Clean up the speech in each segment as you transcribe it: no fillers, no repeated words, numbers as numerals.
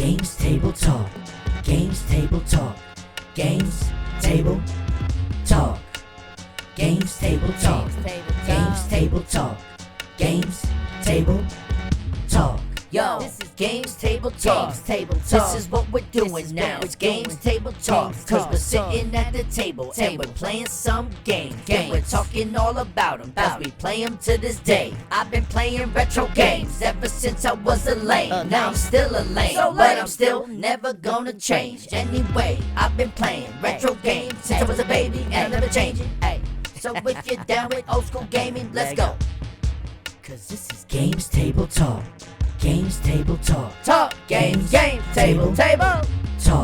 Games Table Talk. Games Table Talk. Games Table Talk. Games Table Talk. Games Table Talk. Games Table Talk. Yo, this is Games Table Talk. This is what we're doing now. It's Games Table Talk. Cause we're sitting at the table and we're playing some games. And we're talking all about them cause we play them to this day. I've been playing retro games ever since I was a lame. Now I'm still a lame, but I'm still never gonna change. Anyway, I've been playing retro games since I was a baby and I'm never changing. Hey, so if you're down with old school gaming, let's go. Cause this is Games Table Talk. Games Table Talk. Talk games. Table talk.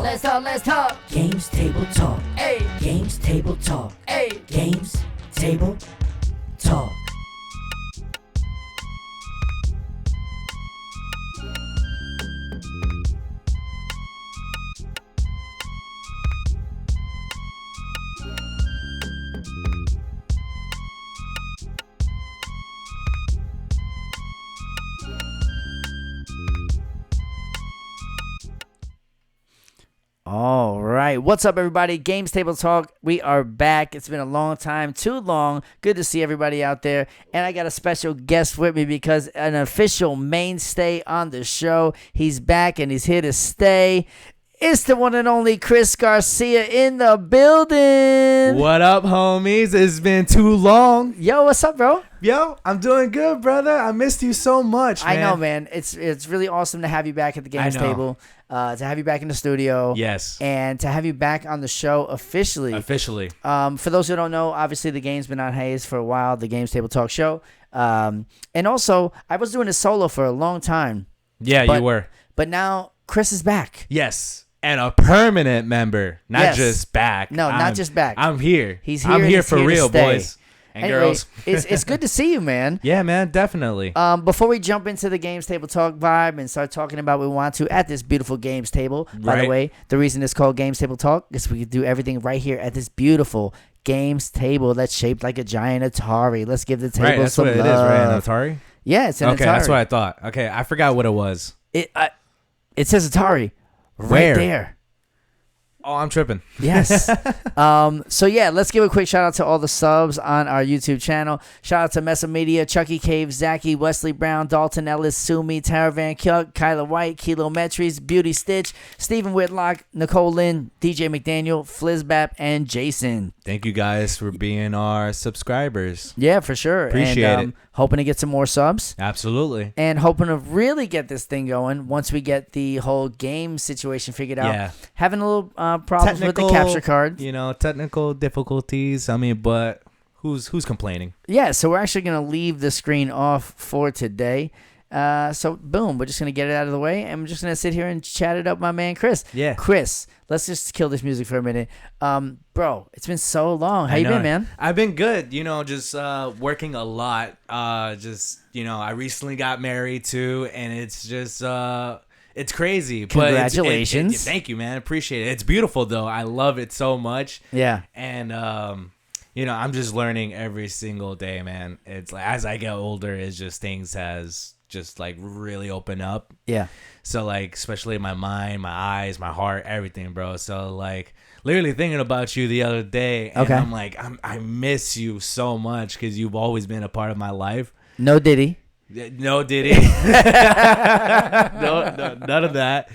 Let's talk. Games Table Talk. Hey. Games Table Talk. Hey. Games Table Talk. All right. What's up, everybody? Games Table Talk. We are back. It's been a long time, too long. Good to see everybody out there. And I got a special guest with me because an official mainstay on the show. He's back and he's here to stay. It's the one and only Kris Garcia in the building. What up, homies? It's been too long. Yo, what's up, bro? Yo, I'm doing good, brother. I missed you so much, man. I know, man. It's really awesome to have you back at the games table, to have you back in the studio. Yes. And to have you back on the show officially. For those who don't know, obviously the game's been on hiatus for a while, the Games Table Talk show. And also, I was doing a solo for a long time. Yeah, you were. But now Kris is back. Yes. And a permanent member, not just back. No, not just back. I'm here. He's here. I'm here for real, boys and girls. It's good to see you, man. Yeah, man, definitely. Before we jump into the Games Table Talk vibe and start talking about what we want to at this beautiful Games Table. By the way, the reason it's called Games Table Talk is we can do everything right here at this beautiful Games Table that's shaped like a giant Atari. Let's give the table some love. That's what it is, right? An Atari? Yeah, it's an Atari. Okay, that's what I thought. Okay, I forgot what it was. It says Atari right there. Oh, I'm tripping. Yes. So, yeah, let's give a quick shout out to all the subs on our YouTube channel. Shout out to Mesa Media, Chucky Cave, Zachy, Wesley Brown, Dalton Ellis, Sumi, Tara Van Kyuk, Kyla White, Kilometries, Beauty Stitch, Stephen Whitlock, Nicole Lynn, DJ McDaniel, Flizzbap, and Jason. Thank you guys for being our subscribers. Yeah, for sure. Appreciate it. Hoping to get some more subs. Absolutely. And hoping to really get this thing going once we get the whole game situation figured out. Yeah. Having a little problems with the capture card. Technical difficulties. I mean, but who's complaining? Yeah, so we're actually going to leave the screen off for today. So, boom, we're just going to get it out of the way. And I'm just going to sit here and chat it up, my man, Kris. Yeah. Kris, let's just kill this music for a minute. Bro, it's been so long. How you been, man? I've been good. Just working a lot. I recently got married, too. And it's just... It's crazy. Congratulations. But thank you, man. Appreciate it. It's beautiful, though. I love it so much. Yeah. And, I'm just learning every single day, man. It's like as I get older, it's just things has just like really open up. Yeah. So like, especially my mind, my eyes, my heart, everything, bro. So like literally thinking about you the other day. And I'm like, I miss you so much because you've always been a part of my life. No Diddy. No Diddy. no, none of that.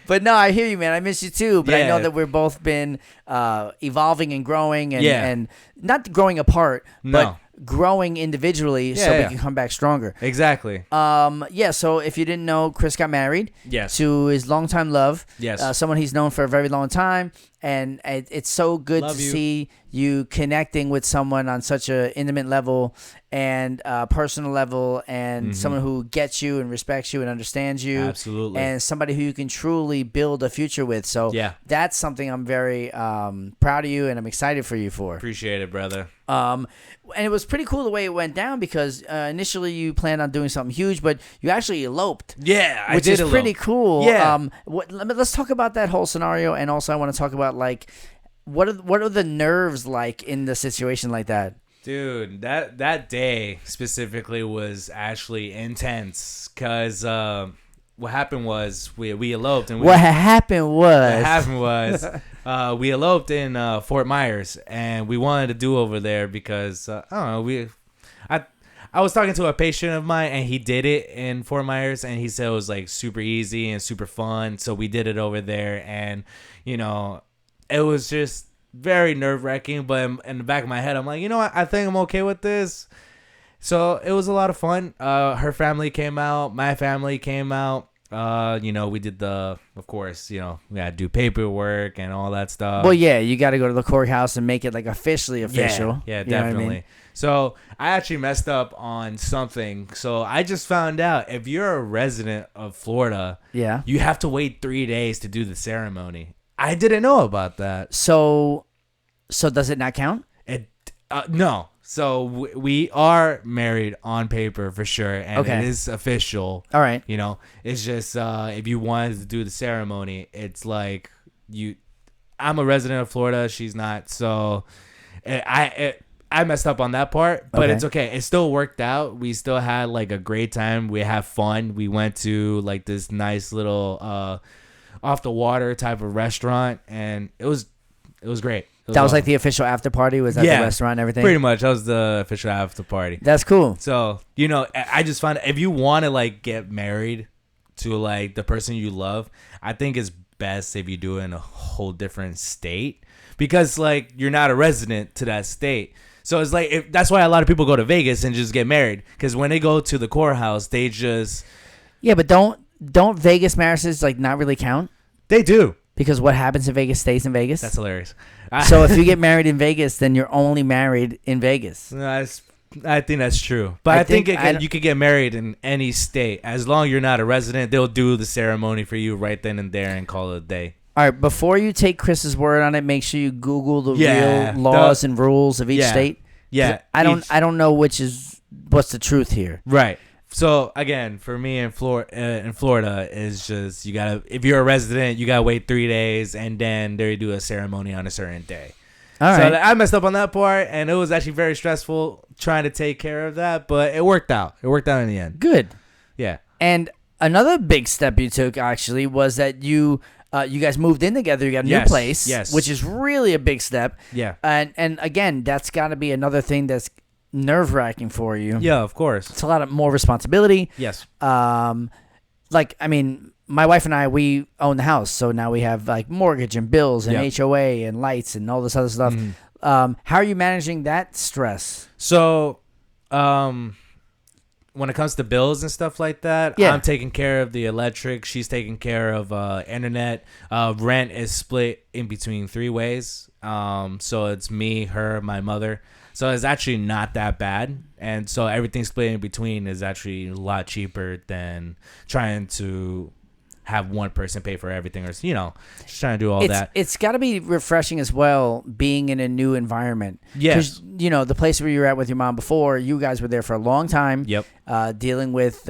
But no, I hear you, man. I miss you too. But Yeah. I know that we've both been evolving and growing and not growing apart, but growing individually so we can come back stronger. Exactly. So if you didn't know, Kris got married to his longtime love. Yes. Someone he's known for a very long time. And it's so good to see you connecting with someone on such an intimate level and personal level and someone who gets you and respects you and understands you. Absolutely. And somebody who you can truly build a future with. So that's something I'm very proud of you and I'm excited for you for. Appreciate it, brother. And it was pretty cool the way it went down because initially you planned on doing something huge, but you actually eloped. Yeah, I did. Which is pretty cool. Yeah. Let's talk about that whole scenario, and also I want to talk about like what are the nerves like in the situation like that. Dude, that day specifically was actually intense because what happened was we eloped and what happened was we eloped in Fort Myers, and we wanted to do over there because I don't know, I was talking to a patient of mine, and he did it in Fort Myers, and he said it was like super easy and super fun. So we did it over there, and you know, it was just very nerve-wracking. But in the back of my head, I'm like, you know what? I think I'm okay with this. So it was a lot of fun. Her family came out, my family came out. You know, we did of course, you know, we had to do paperwork and all that stuff. Well, yeah, you got to go to the courthouse and make it like officially official. Yeah, You know what I definitely. mean? So I actually messed up on something. So I just found out if you're a resident of Florida, Yeah. you have to wait 3 days to do the ceremony. I didn't know about that. So does it not count? No. So we are married on paper for sure, and Okay. it is official. All right. You know, it's just if you wanted to do the ceremony, it's like I'm a resident of Florida. She's not. So I messed up on that part, but it's okay. It still worked out. We still had like a great time. We had fun. We went to like this nice little off the water type of restaurant, and it was great. That was like the official after party? Was that the restaurant and everything? Pretty much. That was the official after party. That's cool. So, you know, I just found if you want to like get married to like the person you love, I think it's best if you do it in a whole different state, because like you're not a resident to that state. So it's like that's why a lot of people go to Vegas and just get married, because when they go to the courthouse, they just but don't Vegas marriages like not really count? They do. Because what happens in Vegas stays in Vegas. That's hilarious. So if you get married in Vegas, then you're only married in Vegas. I think that's true. But I think you could get married in any state. As long as you're not a resident, they'll do the ceremony for you right then and there and call it a day. All right, before you take Chris's word on it, make sure you Google the real laws and rules of each state. Yeah. I don't know what's the truth here. Right. So again, for me in Florida is just if you're a resident, you gotta wait 3 days, and then they do a ceremony on a certain day. All right. So I messed up on that part, and it was actually very stressful trying to take care of that, but it worked out. It worked out in the end. Good. Yeah. And another big step you took actually was that you guys moved in together. You got a new place, which is really a big step. Yeah. And again, that's got to be another thing that's nerve-wracking for you. Yeah, of course. It's a lot of more responsibility. Yes. Like, I mean, my wife and I, we own the house, so now we have like mortgage and bills and HOA and lights and all this other stuff. How are you managing that stress? So, when it comes to bills and stuff like that, I'm taking care of the electric. She's taking care of internet. Rent is split in between 3 ways. So it's me, her, my mother. So it's actually not that bad. And so everything split in between is actually a lot cheaper than trying to have one person pay for everything, or, you know, just trying to do all that. It's got to be refreshing as well, being in a new environment. Yes. 'Cause, you know, the place where you were at with your mom before, you guys were there for a long time. Yep. Dealing with,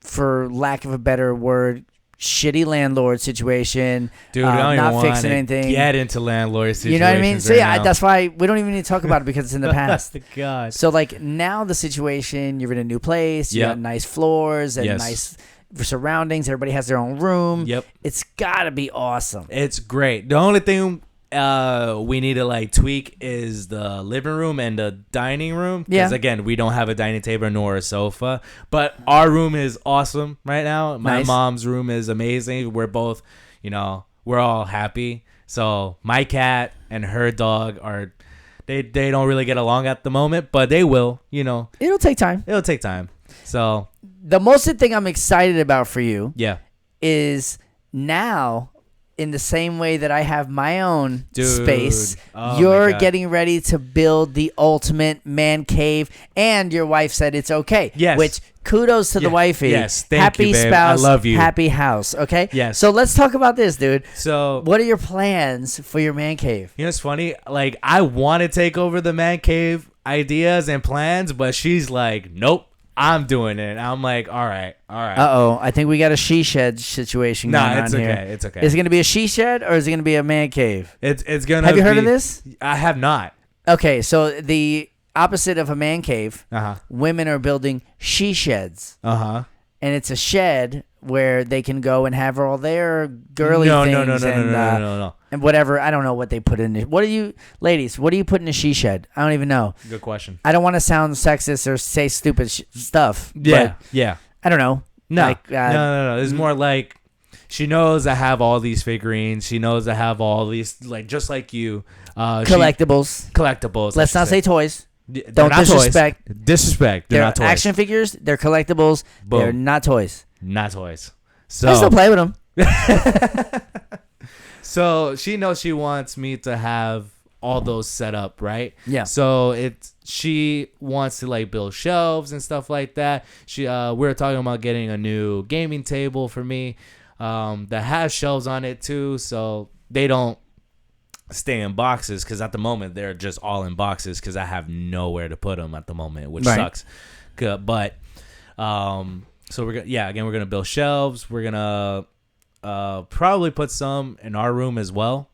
for lack of a better word, shitty landlord situation. Dude, I don't not even fixing want to anything. get into landlord situations. You know what I mean? So right yeah, now. that's why we don't even need to talk about it, because it's in the past. God. So like now the situation, you're in a new place, you got nice floors and nice surroundings. Everybody has their own room. Yep. It's gotta be awesome. It's great. The only thing we need to like tweak is the living room and the dining room. Because again, we don't have a dining table nor a sofa. But our room is awesome right now. My mom's room is amazing. We're both, you know, we're all happy. So my cat and her dog are, they don't really get along at the moment, but they will, you know. It'll take time. It'll take time. So the most thing I'm excited about for you is now, in the same way that I have my own space, you're getting ready to build the ultimate man cave, and your wife said it's okay. Yes. Which, kudos to the wifey. Yes, thank happy you, babe. spouse, I love you. happy house, okay? Yes. So let's talk about this, dude. So what are your plans for your man cave? You know, it's funny. Like, I want to take over the man cave ideas and plans, but she's like, nope. I'm doing it. I'm like, all right. I think we got a she shed situation going on here. It's okay. Is it gonna be a she shed or is it gonna be a man cave? It's gonna. Have you heard of this? I have not. Okay, so the opposite of a man cave, women are building she sheds. and it's a shed where they can go and have all their girly things. No. And whatever. I don't know what they put in it. What do you, ladies, what do you put in a she shed? I don't even know. Good question. I don't want to sound sexist or say stupid stuff. Yeah. I don't know. No. Like, No. It's more like she knows I have all these figurines. She knows I have all these, like, just like you. Collectibles. Collectibles. Let's not say toys. They're Don't not disrespect. Toys. Disrespect. They're not toys. Action figures. They're collectibles. Boom. They're not toys. Not toys. So I still play with them. So she knows she wants me to have all those set up, right? Yeah. So she wants to like build shelves and stuff like that. We were talking about getting a new gaming table for me that has shelves on it too, so they don't stay in boxes, because at the moment they're just all in boxes because I have nowhere to put them at the moment, which sucks. Good, but so we're gonna build shelves. We're gonna probably put some in our room as well.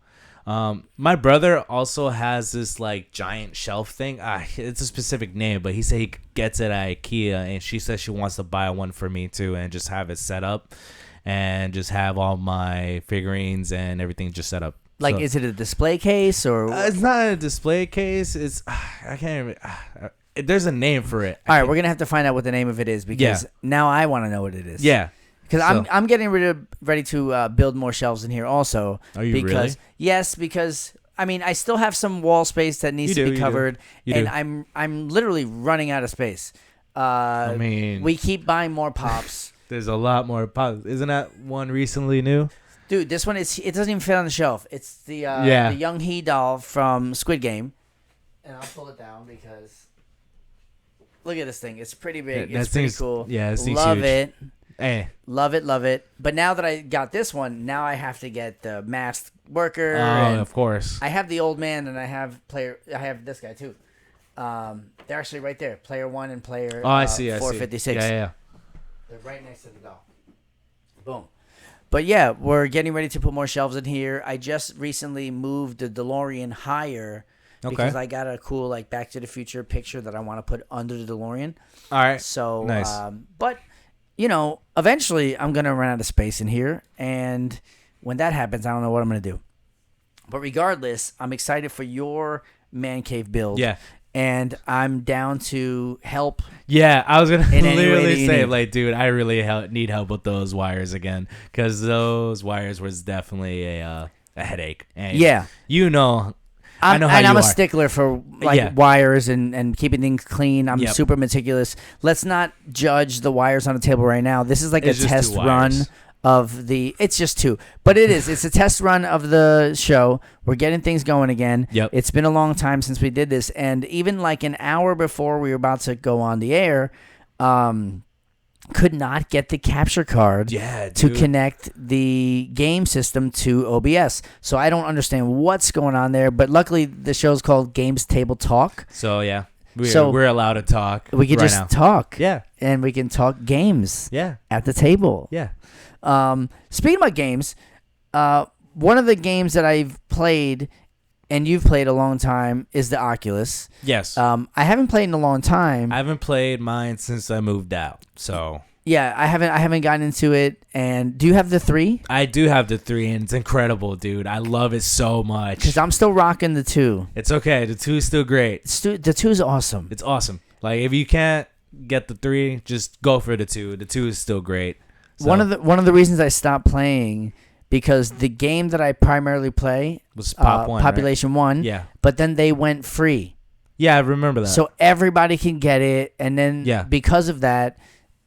My brother also has this like giant shelf thing. It's a specific name, but he said he gets it at IKEA, and she says she wants to buy one for me too, and just have it set up, and just have all my figurines and everything just set up. Like, So- is it a display case or? it's not a display case. It's I can't even. There's a name for it. All right, we're gonna have to find out what the name of it is, because now I want to know what it is. Yeah. Because So- I'm getting ready to build more shelves in here also. Are you because, really? Yes, because I mean I still have some wall space that needs to be covered, and I'm literally running out of space. I mean, we keep buying more pops. there's a lot more. Isn't that one recently new? Dude, this one it doesn't even fit on the shelf. It's the Young He doll from Squid Game, and I'll pull it down because look at this thing. It's pretty big. That It's pretty thing's- cool. yeah, this thing's love huge. it. Hey. Love it. But now that I got this one, now I have to get the masked worker. Oh, and of course. I have the old man, and I have this guy too. They're actually right there. Player 1 and player. Oh, I see. 456. Yeah. They're right next to the doll. Boom. But yeah, we're getting ready to put more shelves in here. I just recently moved the DeLorean higher because I got a cool like Back to the Future picture that I want to put under the DeLorean. All right. So, nice. But you know, eventually I'm gonna run out of space in here, and when that happens, I don't know what I'm gonna do. But regardless, I'm excited for your man cave build. Yeah. And I'm down to help. Yeah, I was gonna In any way that literally you say, need. like, dude, I really need help with those wires again, because those wires was definitely a headache. And Yeah. you know, I know how you I'm are. a stickler for like wires and keeping things clean. I'm Yep. super meticulous. Let's not judge the wires on the table right now. This is like It's a just test two run wires. of the. It's just two, but it is. It's a test run of the show. We're getting things going again. Yep. It's been a long time since we did this, and even like an hour before we were about to go on the air, could not get the capture card Yeah, to dude. connect the game system to OBS. So I don't understand what's going on there, but luckily the show's called Games Table Talk. So yeah, So- we're allowed to talk. We can right just now. talk. Yeah. And we can talk games Yeah. at the table. Yeah. Speaking about games, one of the games that I've played and you've played a long time is the Oculus. Yes. I haven't played in a long time. I haven't played mine since I moved out. So Yeah, I haven't gotten into it. And do you have the 3? I do have the 3, and it's incredible, dude. I love it so much. Because I'm still rocking the 2. It's okay. The 2 is still great. The 2 is awesome. It's awesome. Like, if you can't get the 3, just go for the 2. The 2 is still great. So, One of the reasons I stopped playing, because the game that I primarily play was Pop 1, Population 1, right? Yeah. but then they went free. Yeah, I remember that. So everybody can get it, and then because of that,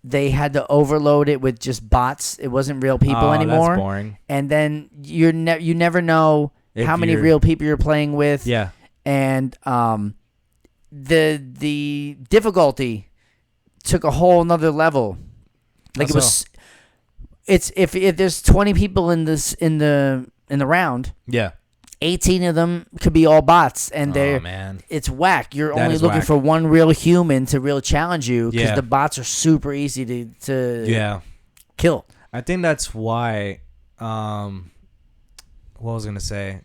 they had to overload it with just bots. It wasn't real people anymore. That's boring. And then you never know If how many you're- real people you're playing with. Yeah. And the difficulty took a whole nother level. Like How it's if there's 20 people in the round, Yeah. 18 of them could be all bots, and Oh, man. it's whack. You're That only is looking whack. for one real human to real challenge you, because Yeah. the bots are super easy to Yeah. kill. I think that's why, what was I going to say?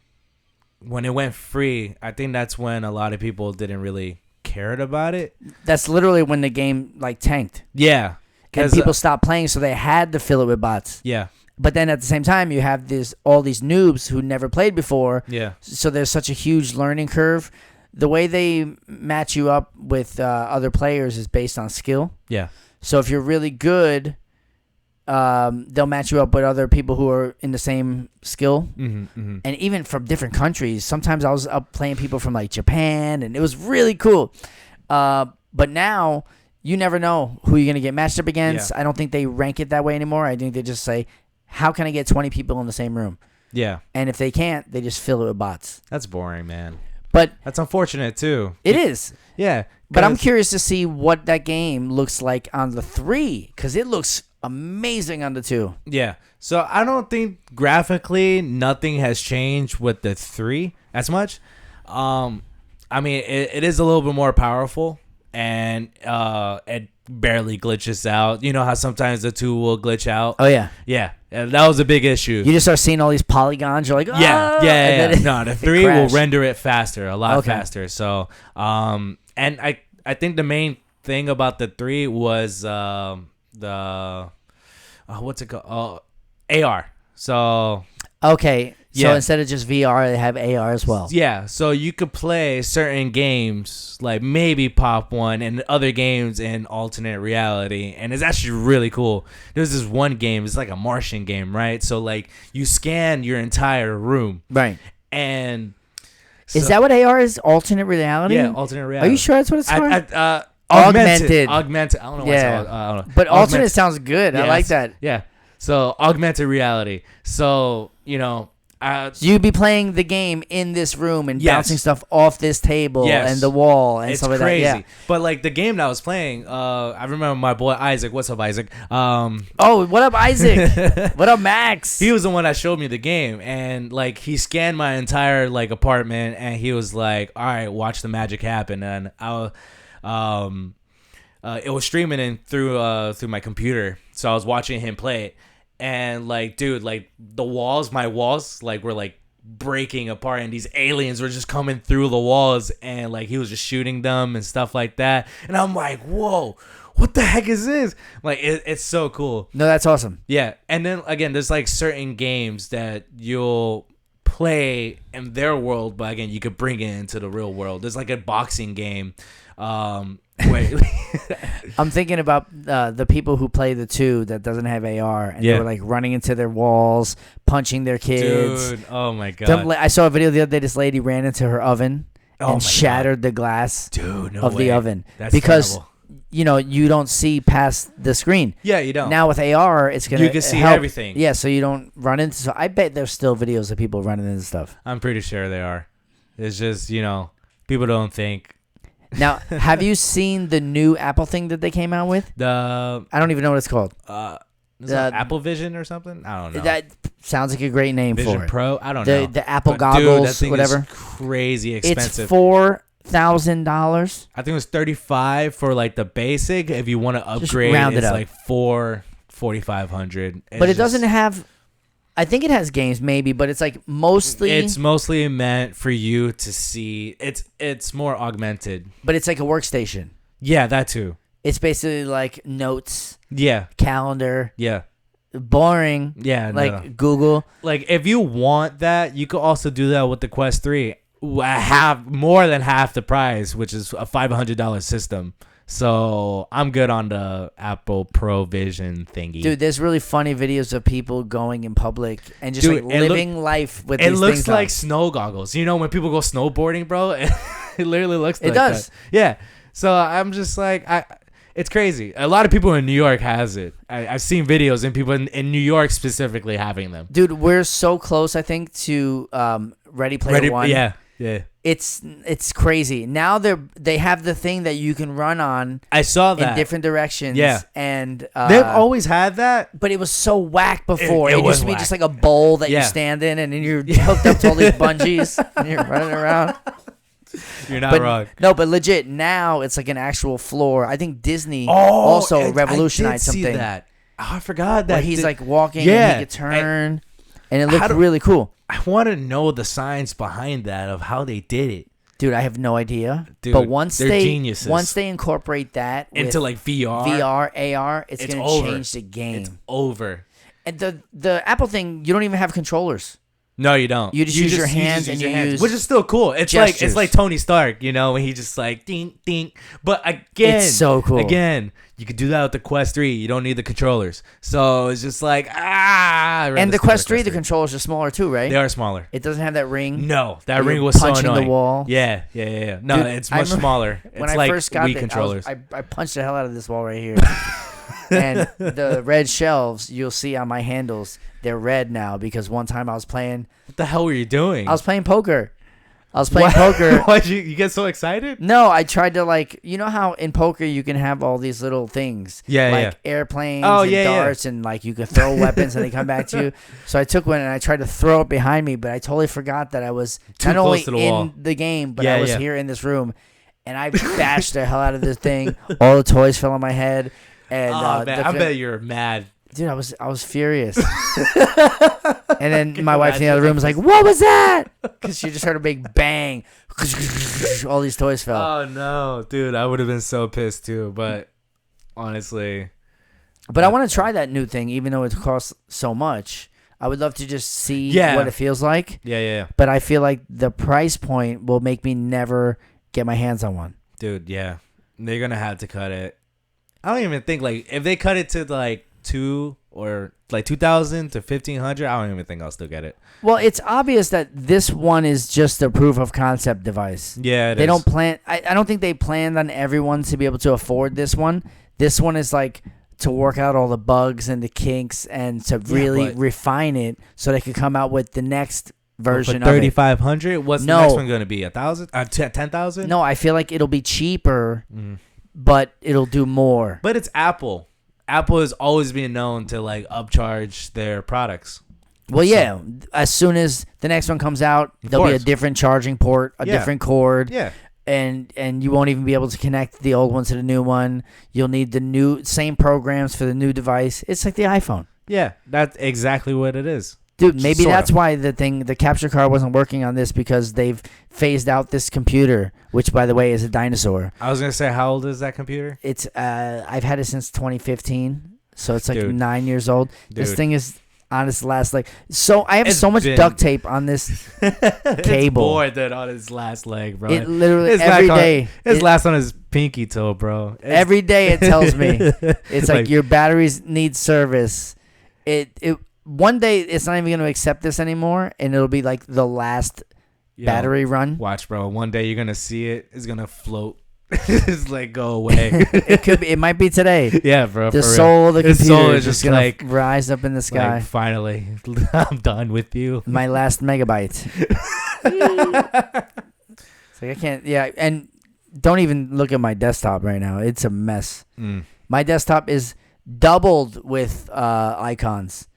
When it went free, I think that's when a lot of people didn't really care about it. That's literally when the game like tanked. Yeah. and people stopped playing, so they had to fill it with bots. Yeah. But then at the same time, you have all these noobs who never played before. Yeah. So there's such a huge learning curve. The way they match you up with other players is based on skill. Yeah. So if you're really good, they'll match you up with other people who are in the same skill. And even from different countries. Sometimes I was up playing people from like Japan, and it was really cool. But now you never know who you're going to get matched up against. Yeah. I don't think they rank it that way anymore. I think they just say, how can I get 20 people in the same room? Yeah. And if they can't, they just fill it with bots. That's boring, man. But that's unfortunate too. It is. Yeah. But I'm curious to see what that game looks like on the 3, because it looks amazing on the 2. Yeah. So I don't think graphically nothing has changed with the 3 as much. I mean, it is a little bit more powerful, and it barely glitches out. You know how sometimes the 2 will glitch out? Oh, yeah. Yeah. That was a big issue. You just start seeing all these polygons. You're like, oh! Yeah. No, the 3 will render it faster, a lot faster. So, and I think the main thing about the 3 was the what's it called? AR. So okay. So instead of just VR, they have AR as well. Yeah. So you could play certain games, like maybe Pop 1 and other games in alternate reality. And it's actually really cool. There's this one game. It's like a Martian game, right? So like you scan your entire room. Right. And is that what AR is? Alternate reality? Yeah, alternate reality. Are you sure that's what it's for? Augmented. I don't know what's called. I don't know. But alternate sounds good. Yes. I like that. Yeah. So augmented reality. So, you know, so you'd be playing the game in this room and bouncing stuff off this table and the wall and stuff like that. It's crazy. But like the game that I was playing, I remember my boy Isaac. What's up, Isaac? Oh, what up, Isaac? What up, Max? He was the one that showed me the game, and like he scanned my entire like apartment, and he was like, "All right, watch the magic happen." And it was streaming in through my computer, so I was watching him play it. And like, dude, like my walls, like were like breaking apart, and these aliens were just coming through the walls, and like he was just shooting them and stuff like that. And I'm like, whoa, what the heck is this? Like, it's so cool. No, that's awesome. Yeah, and then again, there's like certain games that you'll play in their world, but again, you could bring it into the real world. There's like a boxing game. Wait. I'm thinking about the people who play the 2 that doesn't have AR, and they were like running into their walls, punching their kids. Dude, oh my god! I saw a video the other day. This lady ran into her oven and shattered the glass of the oven. That's because terrible. You know, you don't see past the screen. Yeah, you don't. Now with AR, it's gonna you can see help. everything. Yeah, so you don't run into. So I bet there's still videos of people running into stuff. I'm pretty sure they are. It's just, you know, people don't think. Now, have you seen the new Apple thing that they came out with? I don't even know what it's called. Is that Apple Vision or something? I don't know. That sounds like a great name Vision for it. Pro? I don't know. The Apple But goggles, dude, that thing whatever. Is crazy expensive. It's $4,000. I think it was $35 for like the basic. If you want to upgrade, round it it's up. like $4,500. But it doesn't have. I think it has games, maybe, but it's like mostly. It's mostly meant for you to see. It's more augmented. But it's like a workstation. Yeah, that too. It's basically like notes. Yeah. Calendar. Yeah. Boring. Yeah. Like Google. Like if you want that, you could also do that with the Quest 3. Have more than half the price, which is a $500 system. So I'm good on the Apple Pro Vision thingy. Dude, there's really funny videos of people going in public and just living life with these things. It looks like snow goggles. You know when people go snowboarding, bro? It literally looks like that. It does. Yeah. So I'm just like, it's crazy. A lot of people in New York has it. I've seen videos and people in New York specifically having them. Dude, we're so close, I think, to Ready Player One. Yeah. Yeah. It's crazy. Now they have the thing that you can run on. I saw that in different directions. Yeah, and they've always had that, but it was so whack before. It used to be whack. just like a bowl that you stand in, and then you're hooked up to all these bungees, and you're running around. You're not wrong. No, but legit, now it's like an actual floor. I think Disney also revolutionized something. See that. Oh, I forgot that. Where he's like walking and he could turn, and it looked really cool. I want to know the science behind that of how they did it. Dude, I have no idea. Dude, but once they're geniuses. Once they incorporate that into like VR, AR, it's going to change the game. It's over. And the Apple thing, you don't even have controllers. No, you don't. You just use your hands and you use, which is still cool. It's like Tony Stark, when he just like ding ding. But again, it's so cool. Again, you could do that with the Quest 3. You don't need the controllers. So it's just like And the Quest 3, the controllers are smaller too, right? They are smaller. It doesn't have that ring. No, that ring was so annoying. Punching the wall. Yeah. No, dude, it's much smaller. When it's I like first got Wii controllers. I punched the hell out of this wall right here. And the red shelves you'll see on my handles, they're red now because one time I was playing. What the hell were you doing? I was playing poker. Poker. Why'd you get so excited? No, I tried to you know how in poker you can have all these little things. Like airplanes and darts and like you can throw weapons and they come back to you. So I took one and I tried to throw it behind me, but I totally forgot that I was not only in the game, but I was here in this room. And I bashed the hell out of this thing. All the toys fell on my head. And, man, I bet you're mad. Dude, I was furious. And then my wife in the other room was like, "What was that?" Because she just heard a big bang. All these toys fell. Oh no, dude! I would have been so pissed too. But honestly, I want to try that new thing, even though it costs so much. I would love to just see what it feels like. Yeah. But I feel like the price point will make me never get my hands on one. Dude, yeah, they're gonna have to cut it. I don't even think if they cut it to like 2 or like 2,000 to 1,500, I don't even think I'll still get it. Well, it's obvious that this one is just a proof of concept device. Yeah, they don't plan. I don't think they planned on everyone to be able to afford this one. This one is like to work out all the bugs and the kinks and to really refine it so they could come out with the next version of it. 3,500. What's the next one going to be? 1,000? 10,000? No, I feel like it'll be cheaper. But it'll do more. But it's Apple. Apple has always been known to like upcharge their products. Well, yeah. As soon as the next one comes out, there'll be a different charging port, a different cord. Yeah. And you won't even be able to connect the old one to the new one. You'll need the same programs for the new device. It's like the iPhone. Yeah, that's exactly what it is. Dude, maybe that's why the capture card wasn't working on this, because they've phased out this computer, which, by the way, is a dinosaur. I was going to say, how old is that computer? It's I've had it since 2015, so it's like 9 years old. Dude. This thing is on its last leg. So I have so much duct tape on this cable. It's more than on his last leg, bro. It literally every day. It's last on his pinky toe, bro. Every day it tells me. It's like your batteries need service. One day it's not even going to accept this anymore, and it'll be like the last battery run. Watch, bro. One day you're going to see it. It's going to float. It's like, go away. It might be today. Yeah, bro. The soul of the computer is just going to like, rise up in the sky. Like, finally, I'm done with you. My last megabyte. It's like I can't. Yeah, and don't even look at my desktop right now. It's a mess. My desktop is doubled with icons.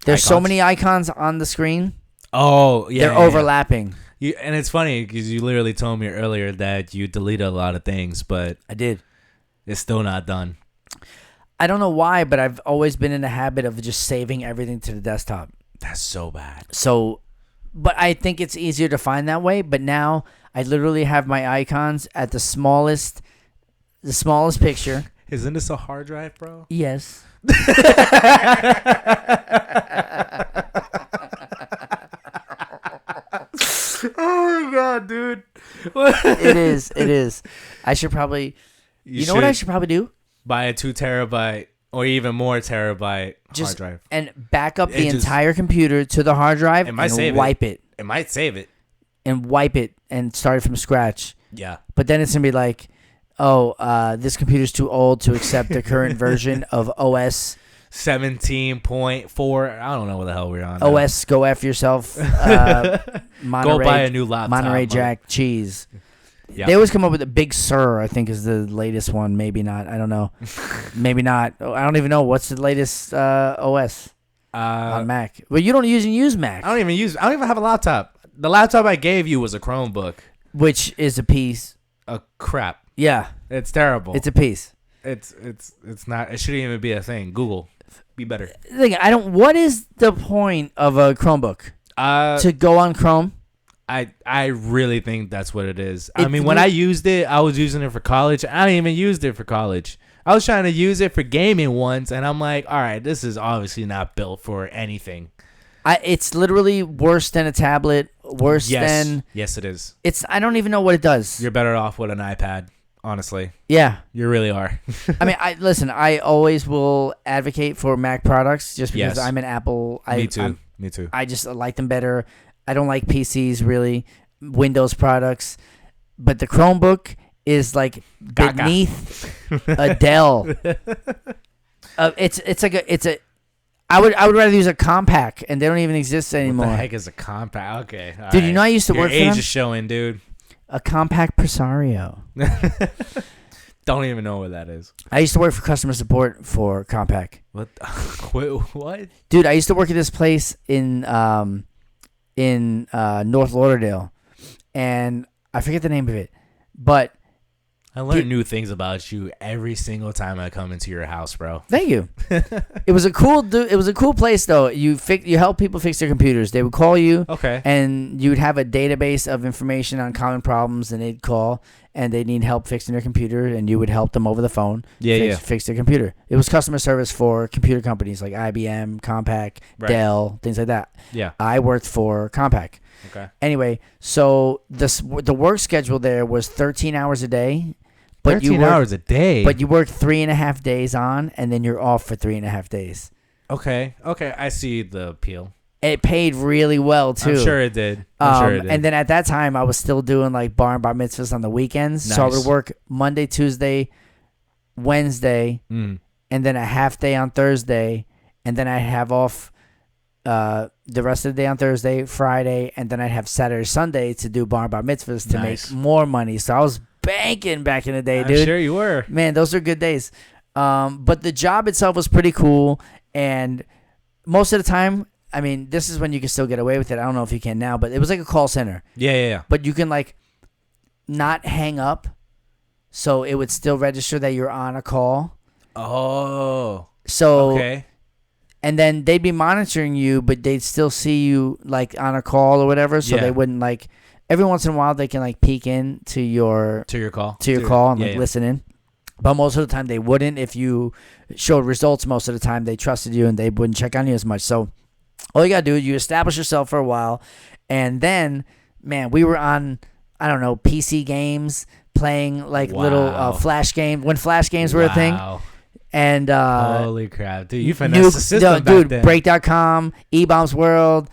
There's so many icons on the screen. Oh, yeah. They're overlapping. And it's funny because you literally told me earlier that you deleted a lot of things, but I did. It's still not done. I don't know why, but I've always been in the habit of just saving everything to the desktop. That's so bad. But I think it's easier to find that way. But now I literally have my icons at the smallest picture. Isn't this a hard drive, bro? Yes. Oh my god, dude. It is. I should probably You know what I should probably do? Buy a 2 terabyte or even more terabyte hard drive. And back up the entire computer to the hard drive and wipe it. It might save it. And wipe it and start it from scratch. Yeah. But then it's going to be like, this computer's too old to accept the current version of OS 17.4. I don't know what the hell we're on. OS, go F yourself. Go buy a new laptop. Monterey Jack cheese. Yep. They always come up with a Big Sur, I think, is the latest one. Maybe not. I don't know. Maybe not. I don't even know. What's the latest OS on Mac? Well, you don't use Mac. I don't even have a laptop. The laptop I gave you was a Chromebook. Which is a piece. of crap. Yeah. It's terrible. It's a piece. It's not. It shouldn't even be a thing. Google. Be better. What is the point of a Chromebook? To go on Chrome? I really think that's what it is. I mean, when I used it, I was using it for college. I didn't even use it for college. I was trying to use it for gaming once, and I'm like, all right, this is obviously not built for anything. It's literally worse than a tablet. Worse than. Yes, it is. I don't even know what it does. You're better off with an iPad, honestly. Yeah. You really are. I mean, listen, I always will advocate for Mac products just because I'm an Apple. Me too. I just like them better. I don't like PCs, really. Windows products. But the Chromebook is like beneath a Dell. I would rather use a compact, and they don't even exist anymore. What the heck is a compact? Okay. Dude, right. You know I used to work for them? Your age is showing, dude. A compact Presario. Don't even know what that is. I used to work for customer support for Compaq. What? What? Dude, I used to work at this place in North Lauderdale, and I forget the name of it, but I learn new things about you every single time I come into your house, bro. Thank you. It was a cool place though. You help people fix their computers. They would call you, okay, and you would have a database of information on common problems, and they'd call and they need help fixing their computer, and you would help them over the phone. Fix their computer. It was customer service for computer companies like IBM, Compaq, Dell, things like that. Yeah, I worked for Compaq. Okay. Anyway, so the work schedule there was 13 hours a day. But 13 hours a day? But you work 3.5 days on, and then you're off for 3.5 days. Okay, I see the appeal. It paid really well, too. I'm sure it did. And then at that time, I was still doing like bar and bar mitzvahs on the weekends. Nice. So I would work Monday, Tuesday, Wednesday, and then a half day on Thursday, and then I'd have off the rest of the day on Thursday, Friday, and then I'd have Saturday, Sunday to do bar and bar mitzvahs to make more money. So I was banking back in the day, dude. I'm sure you were. Man, those are good days. But the job itself was pretty cool, and most of the time, I mean, this is when you can still get away with it. I don't know if you can now, but it was like a call center. Yeah. But you can like not hang up, so it would still register that you're on a call. Oh. So okay. And then they'd be monitoring you, but they'd still see you like on a call or whatever, so they wouldn't like. Every once in a while, they can like peek in to your call and like listen in. But most of the time, they wouldn't. If you showed results, most of the time they trusted you and they wouldn't check on you as much. So all you gotta do is you establish yourself for a while, and then man, we were on PC games, playing like little flash games when flash games were a thing. And holy crap, dude, you finessed the system back then. Break.com, eBombs World.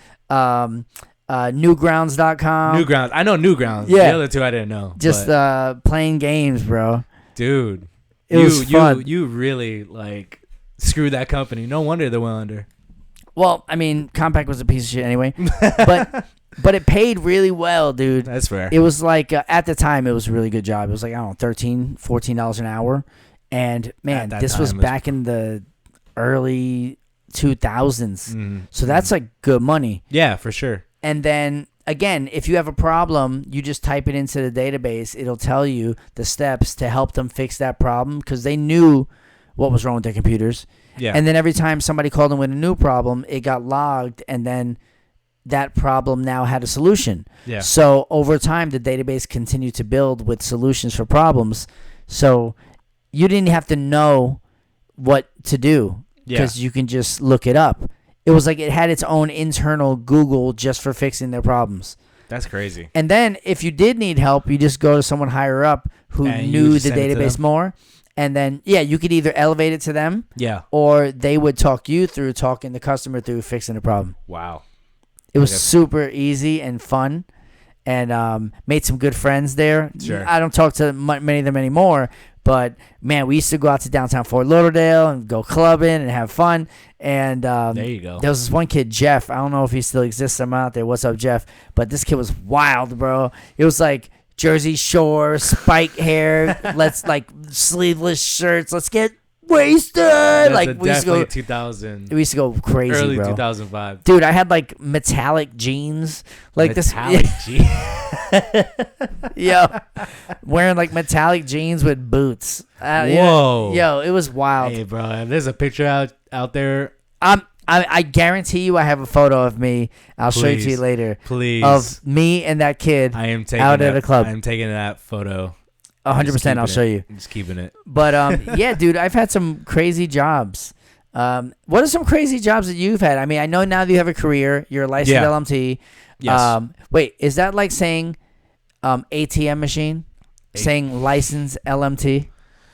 Newgrounds.com. Newgrounds. I know Newgrounds. Yeah. The other two I didn't know. Just playing games, bro. Dude. It was fun. You really like screwed that company. No wonder they went under. Well, I mean, Compaq was a piece of shit anyway. but it paid really well, dude. That's fair. It was like, at the time, it was a really good job. It was like, I don't know, $13, $14 an hour. And, man, this was back in the early 2000s. So that's like good money. Yeah, for sure. And then, again, if you have a problem, you just type it into the database. It'll tell you the steps to help them fix that problem because they knew what was wrong with their computers. Yeah. And then every time somebody called in with a new problem, it got logged, and then that problem now had a solution. Yeah. So over time, the database continued to build with solutions for problems. So you didn't have to know what to do because you can just look it up. It was like it had its own internal Google just for fixing their problems. That's crazy. And then if you did need help, you just go to someone higher up who knew the database more. And then, you could either elevate it to them or they would talk you through talking the customer through fixing the problem. Wow. It was super easy and fun and made some good friends there. Sure. I don't talk to many of them anymore. But, man, we used to go out to downtown Fort Lauderdale and go clubbing and have fun. And there you go. There was this one kid, Jeff. I don't know if he still exists somewhere out there. What's up, Jeff? But this kid was wild, bro. It was like Jersey Shore, spike hair, let's like sleeveless shirts. Let's get wasted. That's like we used to go 2000. We used to go crazy, early bro. 2005. Dude, I had like metallic jeans, like metallic jeans. Yo, wearing like metallic jeans with boots. Whoa. Yo, it was wild. Hey, bro, if there's a picture out there. I guarantee you I have a photo of me. I'll show it to you later. Please. Of me and that kid I am taking out at a club. I am taking that photo. 100%. I'll show you. I'm just keeping it. But yeah, dude, I've had some crazy jobs. What are some crazy jobs that you've had? I mean, I know now that you have a career. You're a licensed LMT. Yes. Wait, is that like saying ATM machine? Saying licensed LMT?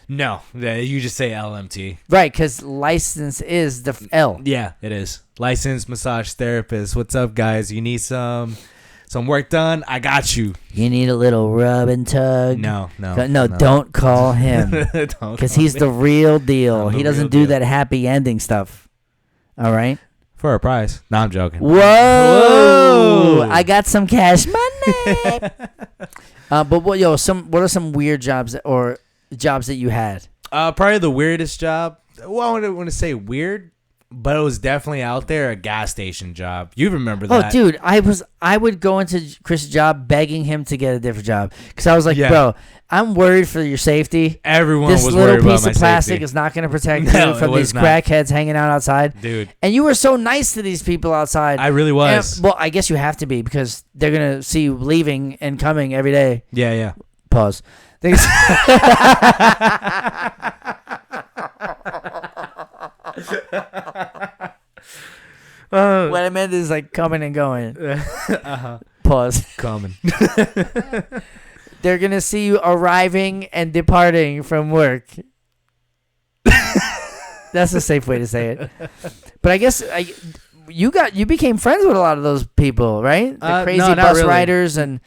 No, you just say LMT. Right, because license is the L. Yeah, it is. Licensed massage therapist. What's up, guys? You need some work done? I got you. You need a little rub and tug? No. Don't call him. Because he's the real deal. He doesn't do that happy ending stuff. All right? For a price. No, I'm joking. Whoa! I got some cash money. But what are some weird jobs or jobs that you had? Probably the weirdest job. Well, I don't want to say weird, but it was definitely out there, a gas station job. You remember that? Oh, dude, I would go into Chris' job begging him to get a different job because I was like, bro, I'm worried for your safety. Everyone was worried about my safety. This little piece of plastic is not going to protect you from these crackheads hanging out outside. Dude. And you were so nice to these people outside. I really was. Well, I guess you have to be because they're going to see you leaving and coming every day. Yeah. Pause. What I meant is like coming and going. Pause. Coming. They're gonna see you arriving and departing from work. That's a safe way to say it. But I guess you became friends with a lot of those people, right? The crazy bus riders and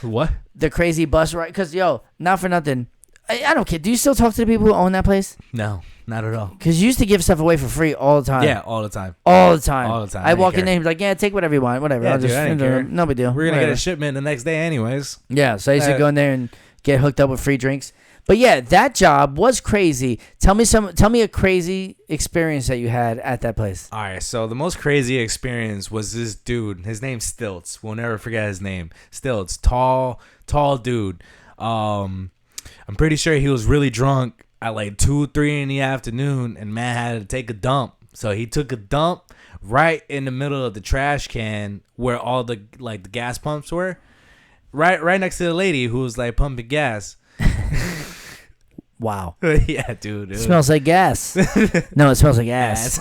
what? The crazy bus ride. Because not for nothing. I don't care. Do you still talk to the people who own that place? No, not at all. Because you used to give stuff away for free all the time. Yeah, all the time. All the time. All the time. I walk in there and be like, yeah, take whatever you want. Whatever. Yeah, I'll just, I didn't care. No big deal. We're going to get a shipment the next day anyways. Yeah, so I used to go in there and get hooked up with free drinks. But yeah, that job was crazy. Tell me a crazy experience that you had at that place. All right, so the most crazy experience was this dude. His name's Stilts. We'll never forget his name. Stilts, tall dude. I'm pretty sure he was really drunk at like 2-3 in the afternoon, and man had to take a dump. So he took a dump right in the middle of the trash can where all the gas pumps were, right next to the lady who was like pumping gas. Wow. Yeah, dude. It smells like gas. No, it smells like ass.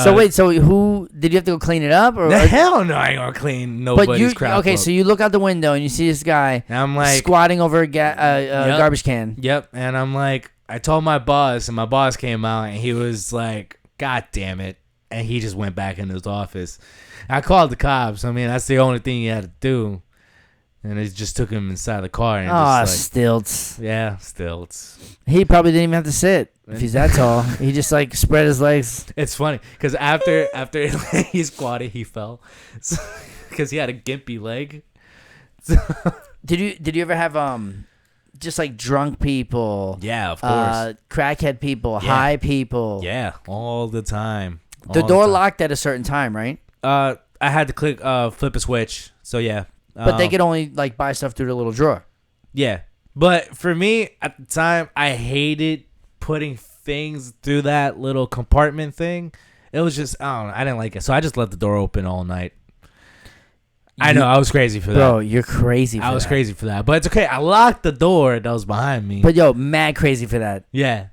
So wait, who did you have to go clean it up? Or hell no, I ain't gonna clean nobody's crap. Okay, so you look out the window and you see this guy. And I'm like squatting over a garbage can. Yep, and I'm like, I told my boss, and my boss came out, and he was like, "God damn it!" And he just went back in his office. I called the cops. I mean, that's the only thing he had to do. And it just took him inside the car. And stilts. Yeah, stilts. He probably didn't even have to sit if he's that tall. He just spread his legs. It's funny because after he squatted, he fell because he had a gimpy leg. So. Did you ever have just drunk people? Yeah, of course. Crackhead people, high people. Yeah, all the time. The door locked at a certain time, right? I had to flip a switch. So yeah. But they could only buy stuff through the little drawer. Yeah. But for me, at the time, I hated putting things through that little compartment thing. It was just, I don't know, I didn't like it. So I just left the door open all night. I know, I was crazy for that. Bro, you're crazy for that. I was crazy for that. But it's okay. I locked the door that was behind me. But mad crazy for that. Yeah.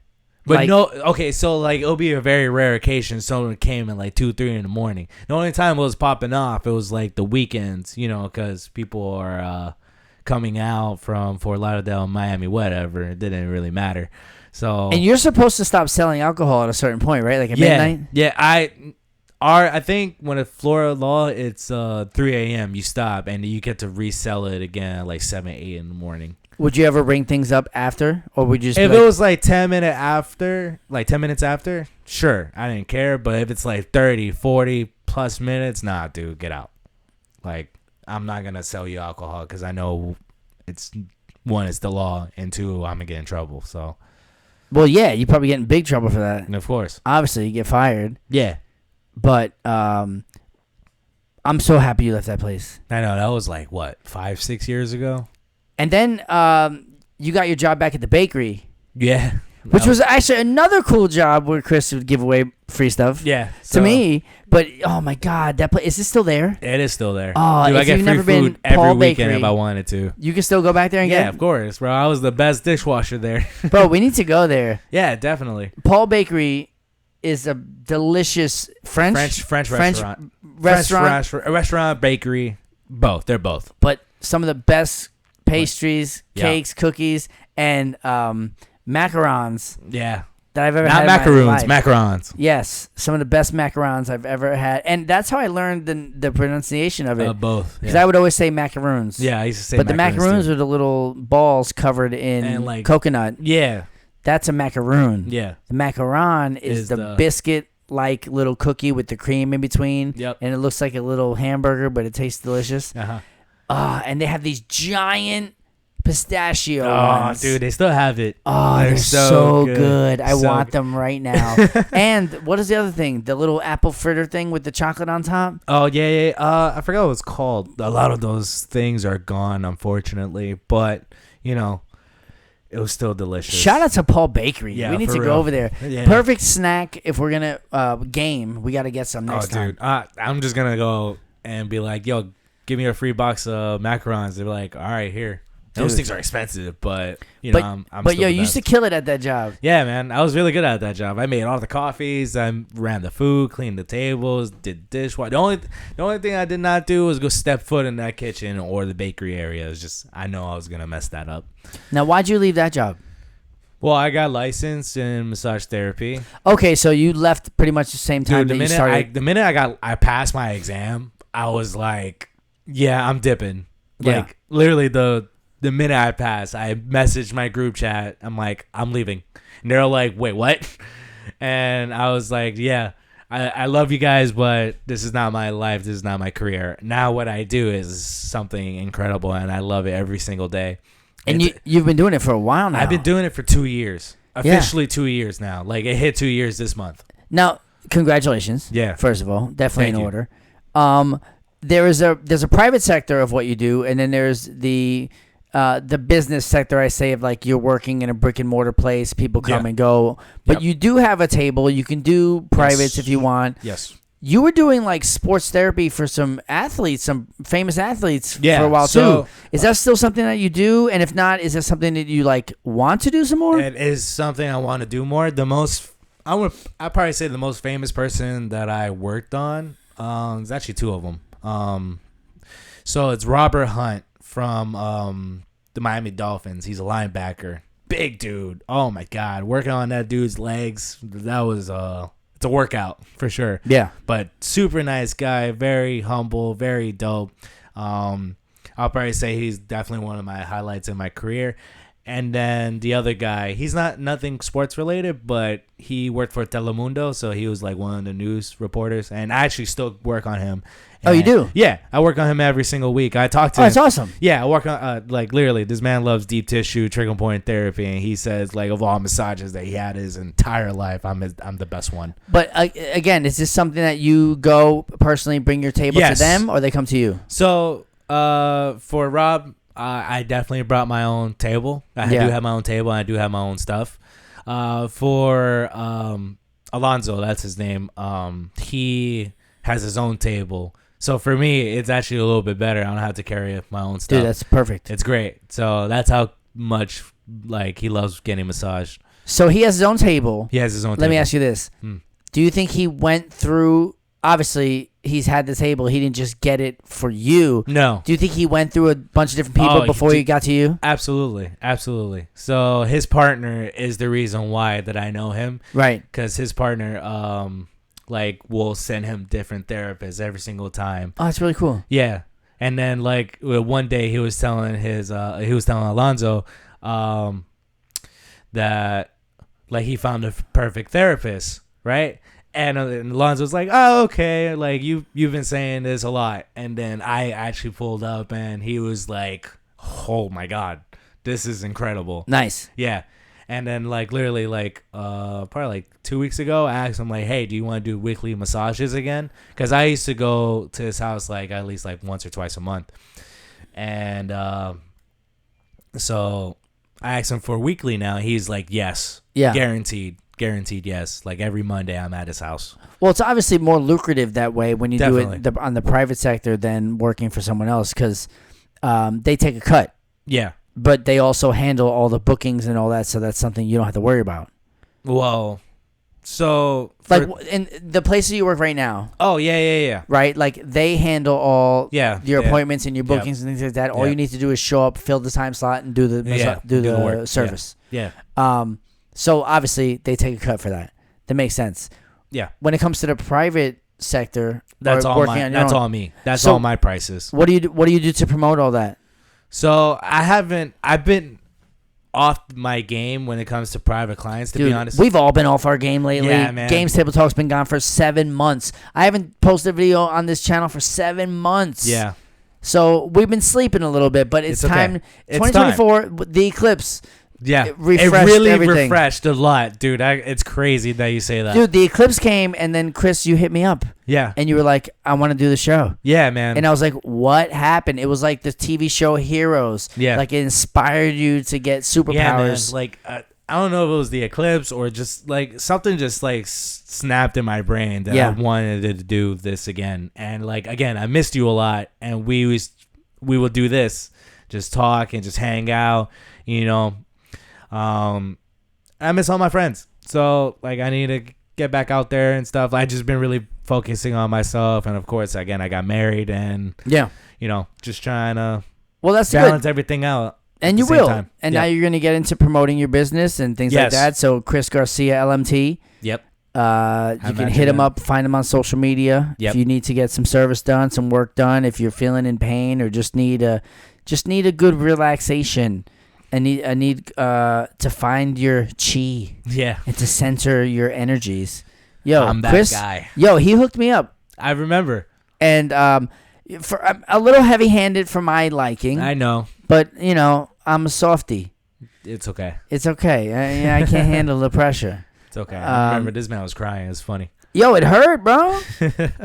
But okay, so it'll be a very rare occasion someone came at 2-3 in the morning. The only time it was popping off, it was the weekends, because people are coming out from Fort Lauderdale, Miami, whatever. It didn't really matter. So and you're supposed to stop selling alcohol at a certain point, right? At midnight? Yeah, I think when it's Florida law, it's 3 a.m. you stop, and you get to resell it again at 7, 8 in the morning. Would you ever bring things up after, or would you just? If it was 10 minutes after, sure, I didn't care. But if it's 30, 40 plus minutes, nah, dude, get out. I'm not gonna sell you alcohol because I know it's the law, and 2, I'm gonna get in trouble. So, well, yeah, you probably get in big trouble for that. And of course, obviously, you get fired. Yeah, but I'm so happy you left that place. I know that was 5-6 years ago. And then you got your job back at the bakery. Yeah. Which was actually another cool job where Kris would give away free stuff. Yeah. To me. But, oh, my God. That place, is it still there? It is still there. Oh, Dude, I get free food every Paul weekend Bakery, if I wanted to. You can still go back there and get it? Yeah, of course, bro. I was the best dishwasher there. Bro, we need to go there. Yeah, definitely. Paul Bakery is a delicious French restaurant. Restaurant, bakery, both. They're both. But some of the best pastries, cakes, cookies, and macarons Yeah. that I've ever Not had in my life. macarons. Yes, some of the best macarons I've ever had. And that's how I learned the pronunciation of it. Both. Because I would always say macaroons. Yeah, I used to say but macaroons. the macaroons are the little balls covered in And, like, coconut. Yeah. That's a macaroon. Yeah. The macaron is the biscuit-like little cookie with the cream in between. Yep. And it looks like a little hamburger, but it tastes delicious. Uh-huh. And they have these giant pistachio Oh, ones. dude, they still have it. Oh, they're so good. I So want good. them right now. And what is the other thing? The little apple fritter thing with the chocolate on top? Oh, yeah. I forgot what it's called. A lot of those things are gone, unfortunately. But, it was still delicious. Shout out to Paul Bakery. Yeah, we need for to real. go over there. Yeah. Perfect snack if we're going to game. We got to get some next time. Dude, I'm just going to go and be like, yo, give me a free box of macarons. They're like, all right, here. Those Dude. things are expensive, but, I'm but still yo, the you used to best. kill it at that job. Yeah, man. I was really good at that job. I made all the coffees. I ran the food, cleaned the tables, did dishwasher. The only thing I did not do was go step foot in that kitchen or the bakery area. It was just, I know I was going to mess that up. Now, why'd you leave that job? Well, I got licensed in massage therapy. Okay, so you left pretty much the same time Dude, that you started. the minute I passed my exam, I was like, yeah, I'm dipping. Yeah. Like, literally the minute I passed, I messaged my group chat. I'm like, I'm leaving. And they're like, wait, what? And I was like, yeah, I love you guys, but this is not my life. This is not my career. Now what I do is something incredible, and I love it every single day. And you've been doing it for a while now. I've been doing it for 2 years. Officially 2 years now. Like, it hit 2 years this month. Now, congratulations. Yeah. First of all, definitely Thank in you. order. There's a private sector of what you do, and then there's the business sector. I say of like you're working in a brick and mortar place, people come Yeah. and go, but Yep. you do have a table. You can do privates if you want. Yes. You were doing like sports therapy for some athletes, some famous athletes Yeah, for a while so- too. Is that still something that you do? And if not, is that something that you like want to do some more? It is something I want to do more. I'd probably say the most famous person that I worked on, there's actually two of them. So it's Robert Hunt from the Miami Dolphins. He's a linebacker. Big dude. Oh my God. Working on that dude's legs. That was it's a workout for sure. Yeah. But super nice guy, very humble, very dope. I'll probably say he's definitely one of my highlights in my career. And then the other guy, he's nothing sports related, but he worked for Telemundo, so he was like one of the news reporters. And I actually still work on him. Oh, you do? Yeah, I work on him every single week. I talk to Oh, him. that's awesome. Yeah, I work on like literally. This man loves deep tissue, trigger point therapy, and he says like of all massages that he had his entire life, I'm the best one. But again, is this something that you go personally bring your table Yes. to them, or they come to you? So for Rob, I definitely brought my own table. I Yeah. do have my own table, and I do have my own stuff. For Alonzo, that's his name. He has his own table. So for me, it's actually a little bit better. I don't have to carry my own stuff. Dude, that's perfect. It's great. So that's how much like he loves getting massaged. So he has his own table. He has his own Let table. me ask you this. Hmm. Do you think he went through, obviously he's had the table, he didn't just get it for you. No. Do you think he went through a bunch of different people Oh, before he got to you? Absolutely. Absolutely. So his partner is the reason why that I know him. Right. Because his partner like will send him different therapists every single time. Oh, that's really cool. Yeah. And then like one day he was telling Alonzo that like he found a perfect therapist, right? And Alonzo was like, "Oh, okay. Like you've been saying this a lot." And then I actually pulled up, and he was like, "Oh my God, this is incredible." Nice. Yeah. And then like literally like probably like 2 weeks ago, I asked him like, "Hey, do you want to do weekly massages again?" Because I used to go to his house like at least like once or twice a month, and so I asked him for weekly now. He's like, yes. Yeah. Guaranteed yes. Like every Monday I'm at his house. Well, it's obviously more lucrative that way when you Definitely. do it on the private sector than working for someone else because they take a cut. Yeah. But they also handle all the bookings and all that, so that's something you don't have to worry about. Well, so like in the place that you work right now. Oh yeah. Right, like they handle all your appointments and your bookings and things like that. All you need to do is show up, fill the time slot, and do the work. service. Yeah. So obviously they take a cut for that. That makes sense. Yeah. When it comes to the private sector, that's all all me. That's all my prices. What do you do to promote all that? So I've been off my game when it comes to private clients, to be honest. We've all been off our game lately. Yeah, man. Games Table Talk's been gone for 7 months. I haven't posted a video on this channel for 7 months. Yeah. So we've been sleeping a little bit, but it's time. It's 2024, the eclipse. Yeah, it really refreshed a lot, dude. It's crazy that you say that. Dude, the eclipse came, and then Kris, you hit me up. Yeah. And you were like, I want to do the show. Yeah, man. And I was like, what happened? It was like the TV show Heroes. Yeah. Like it inspired you to get superpowers. Yeah, man. Like, I don't know if it was the eclipse or just like something just like snapped in my brain that I wanted to do this again. And like, again, I missed you a lot. And we would do this, just talk and just hang out, you know. I miss all my friends, so like I need to get back out there and stuff. I just been really focusing on myself, and of course, again, I got married, and you know, just trying to balance everything out. And you will, and now you're gonna get into promoting your business and things like that. So Kris Garcia LMT. Yep. You can hit him up, find him on social media. Yep. If you need to get some service done, some work done, if you're feeling in pain or just need a good relaxation. I need to find your chi. Yeah. And to center your energies. Yo, I'm that Kris, guy. Yo, he hooked me up. I remember. And for a little heavy-handed for my liking. I know. But, you know, I'm a softie. It's okay. It's okay. I can't handle the pressure. It's okay. I remember this man was crying. It was funny. Yo, it hurt, bro.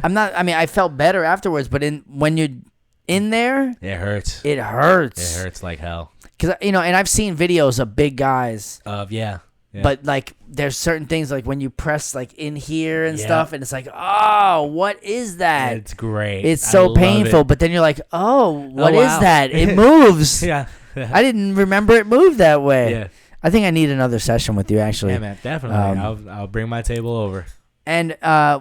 I felt better afterwards, but when you're in there, it hurts. It hurts. It hurts like hell. Because, you know, and I've seen videos of big guys. Yeah. But, like, there's certain things, like, when you press, like, in here and stuff, and it's like, oh, what is that? It's great. It's so painful. But then you're like, oh, what is that? It moves. Yeah. I didn't remember it moved that way. Yeah. I think I need another session with you, actually. Yeah, man, definitely. I'll bring my table over. And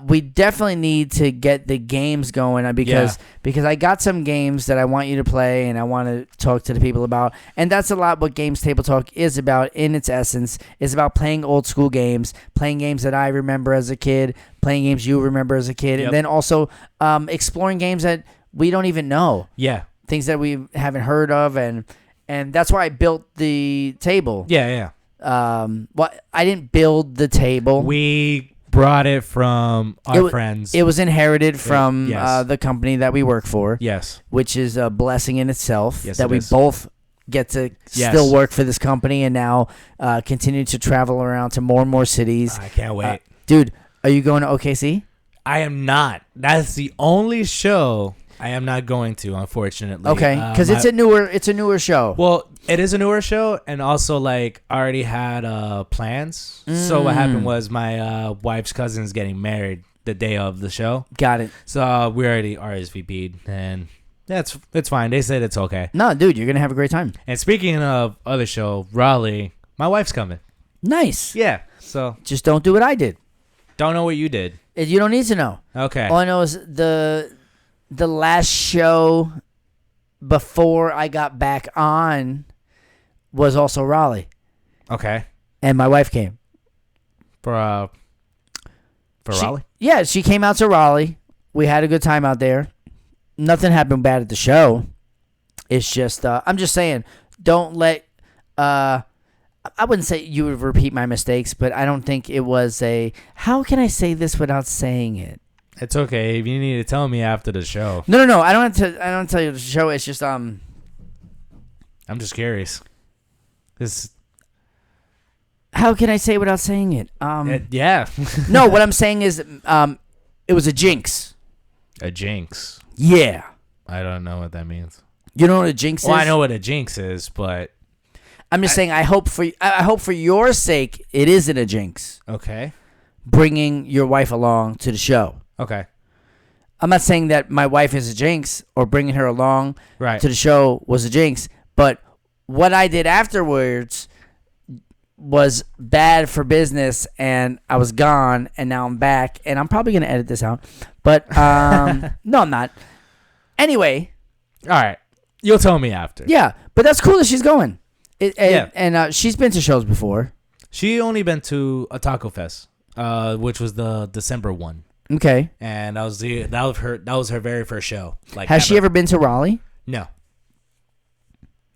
we definitely need to get the games going because I got some games that I want you to play and I want to talk to the people about. And that's a lot what Games Table Talk is about in its essence. It's about playing old school games, playing games that I remember as a kid, playing games you remember as a kid, and then also exploring games that we don't even know. Yeah. Things that we haven't heard of. And that's why I built the table. Yeah. I didn't build the table. We brought it from our friends. It was inherited from the company that we work for. Yes. Which is a blessing in itself. Yes, that we both get to still work for this company and now continue to travel around to more and more cities. I can't wait. Dude, are you going to OKC? I am not. That's the only show I am not going to, unfortunately. Okay, because it's a newer show. Well, it is a newer show, and also like I already had plans. So what happened was my wife's cousin's getting married the day of the show. Got it. So we already RSVP'd, and it's fine. They said it's okay. No, dude, you're gonna have a great time. And speaking of other show, Raleigh, my wife's coming. Nice. Yeah. So just don't do what I did. Don't know what you did. You don't need to know. Okay. All I know is the last show before I got back on was also Raleigh. Okay. And my wife came. For Raleigh? Yeah, she came out to Raleigh. We had a good time out there. Nothing happened bad at the show. It's just, I'm just saying, don't let, I wouldn't say you would repeat my mistakes, but I don't think it was how can I say this without saying it? It's okay. If you need to tell me after the show. No. I don't tell you the show. It's just I'm just curious. How can I say it without saying it? Yeah. No, what I'm saying is it was a jinx. A jinx. Yeah. I don't know what that means. You know what a jinx is? Well, I know what a jinx is, but I'm just saying. I hope for your sake, it isn't a jinx. Okay. Bringing your wife along to the show. Okay. I'm not saying that my wife is a jinx or bringing her along Right. to the show was a jinx, but what I did afterwards was bad for business, and I was gone, and now I'm back, and I'm probably going to edit this out, but no, I'm not. Anyway. All right. You'll tell me after. Yeah, but that's cool that she's going. Yeah. And she's been to shows before. She only been to a Taco Fest, which was the December one. Okay. And that was her very first show. Like, has she ever been to Raleigh? No.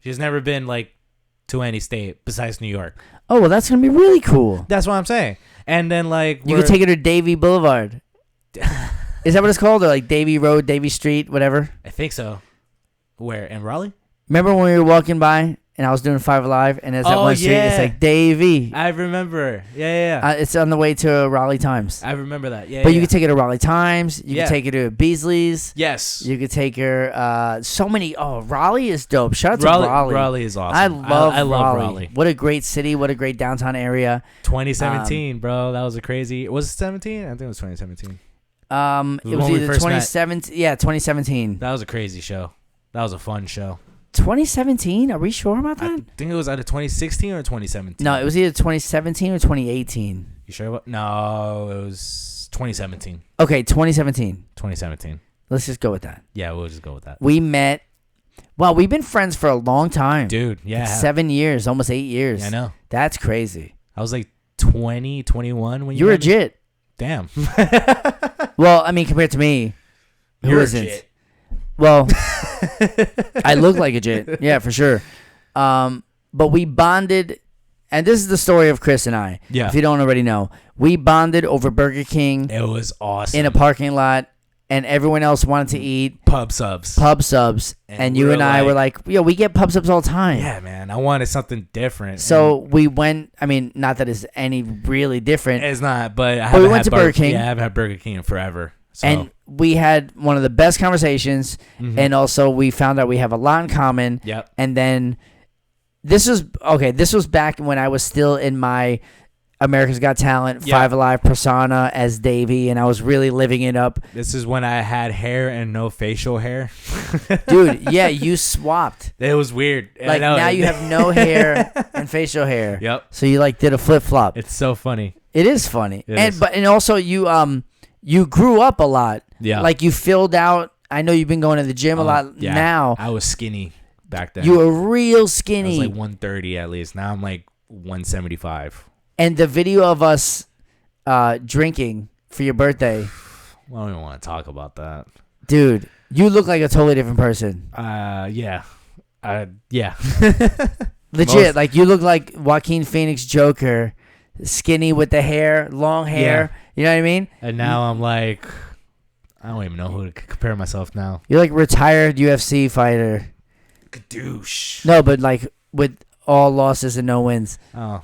She's never been like to any state besides New York. Oh, well, that's gonna be really cool. That's what I'm saying. And then like you could take her to Davie Boulevard. Is that what it's called, or like Davie Road, Davie Street, whatever? I think so. Where, in Raleigh? Remember when we were walking by and I was doing 5 Alive, and there's that one street, it's like Davie. I remember. Yeah. It's on the way to Raleigh Times. I remember that. Yeah. But you could take her to Raleigh Times. You could take her to Beasley's. Yes. You could take her. So many. Oh, Raleigh is dope. Shout out to Raleigh. Raleigh is awesome. I love Raleigh. Raleigh. What a great city. What a great downtown area. 2017, bro. That was a crazy. Was it 17? I think it was 2017. It was either 2017. Yeah, 2017. That was a crazy show. That was a fun show. 2017? Are we sure about that? I think it was either 2016 or 2017. No, it was either 2017 or 2018. You sure about? No, it was 2017. Okay, 2017. 2017. Let's just go with that. Yeah, we'll just go with that. We met. Well, we've been friends for a long time. Dude, yeah. Like 7 years, almost 8 years. Yeah, I know. That's crazy. I was like 20, 21 when you were legit. Damn. Well, I mean, compared to me, who isn't? Legit. Well, I look like a jit. Yeah, for sure. But we bonded, and this is the story of Kris and I. Yeah. If you don't already know, we bonded over Burger King. It was awesome. In a parking lot, and everyone else wanted to eat pub subs. And you and I were like, yo, we get pub subs all the time. Yeah, man. I wanted something different. So we went, I mean, not that it's any really different. It's not, but we went to Burger King. Yeah, I haven't had Burger King in forever. So. And we had one of the best conversations, and also we found out we have a lot in common. Yep. And then this was back when I was still in my America's Got Talent, 5 Alive persona as Davey, and I was really living it up. This is when I had hair and no facial hair. Dude, yeah, you swapped. It was weird. Like, now you have no hair and facial hair. Yep. So you like did a flip-flop. It's so funny. It is funny. And also you grew up a lot. Yeah. Like you filled out. I know you've been going to the gym a lot now. I was skinny back then. You were real skinny. I was like 130 at least. Now I'm like 175. And the video of us drinking for your birthday. I don't even want to talk about that. Dude, you look like a totally different person. Yeah. Yeah. Legit. Like you look like Joaquin Phoenix Joker. Skinny with the hair, long hair. Yeah. You know what I mean? And now I'm like, I don't even know who to compare myself now. You're like retired UFC fighter. Kadoosh. No, but like with all losses and no wins. Oh.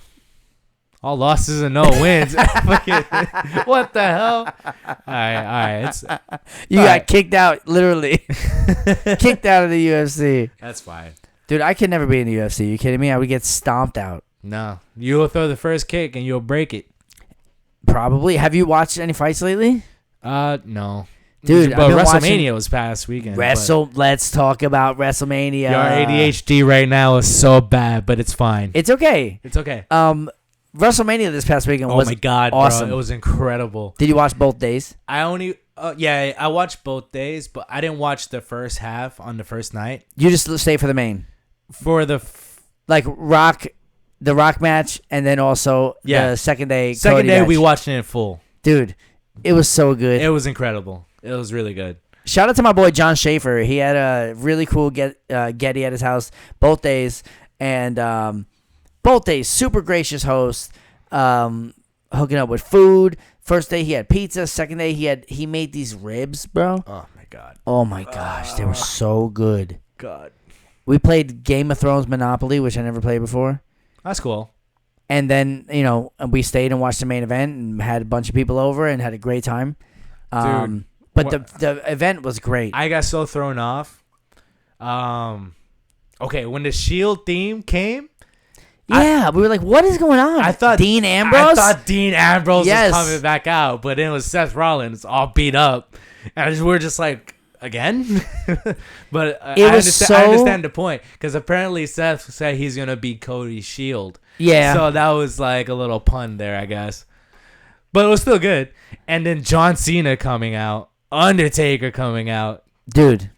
All losses and no wins. What the hell? All right. You got kicked out, literally. Kicked out of the UFC. That's fine. Dude, I could never be in the UFC. You kidding me? I would get stomped out. No. You'll throw the first kick and you'll break it. Probably. Have you watched any fights lately? No. Dude, but WrestleMania was past weekend. Let's talk about WrestleMania. Your ADHD right now is so bad, but it's fine. It's okay. It's okay. WrestleMania this past weekend was oh my god, awesome. Bro, it was incredible. Did you watch both days? I only I watched both days, but I didn't watch the first half on the first night. You just stay for the main. For the the Rock match, and then also the second day. Second day match. we watched it in full. Dude, it was so good. It was incredible. It was really good. Shout out to my boy John Schaefer. He had a really cool Getty at his house both days, and both days super gracious host, hooking up with food. First day he had pizza. Second day he made these ribs, bro. Oh my god. Oh my gosh, they were so good. God. We played Game of Thrones Monopoly, which I never played before. That's cool. And then, we stayed and watched the main event and had a bunch of people over and had a great time. Dude, but the event was great. I got so thrown off. Okay, when the Shield theme came, Yeah, we were like, what is going on? I thought Dean Ambrose. I thought Dean Ambrose Yes. was coming back out, but it was Seth Rollins all beat up, and we're just like, again. But It I was understand, I so- understand the point, because apparently Seth said he's gonna be Cody's Shield. Yeah. So that was like a little pun there, I guess. But it was still good. And then John Cena coming out, Undertaker coming out. Dude,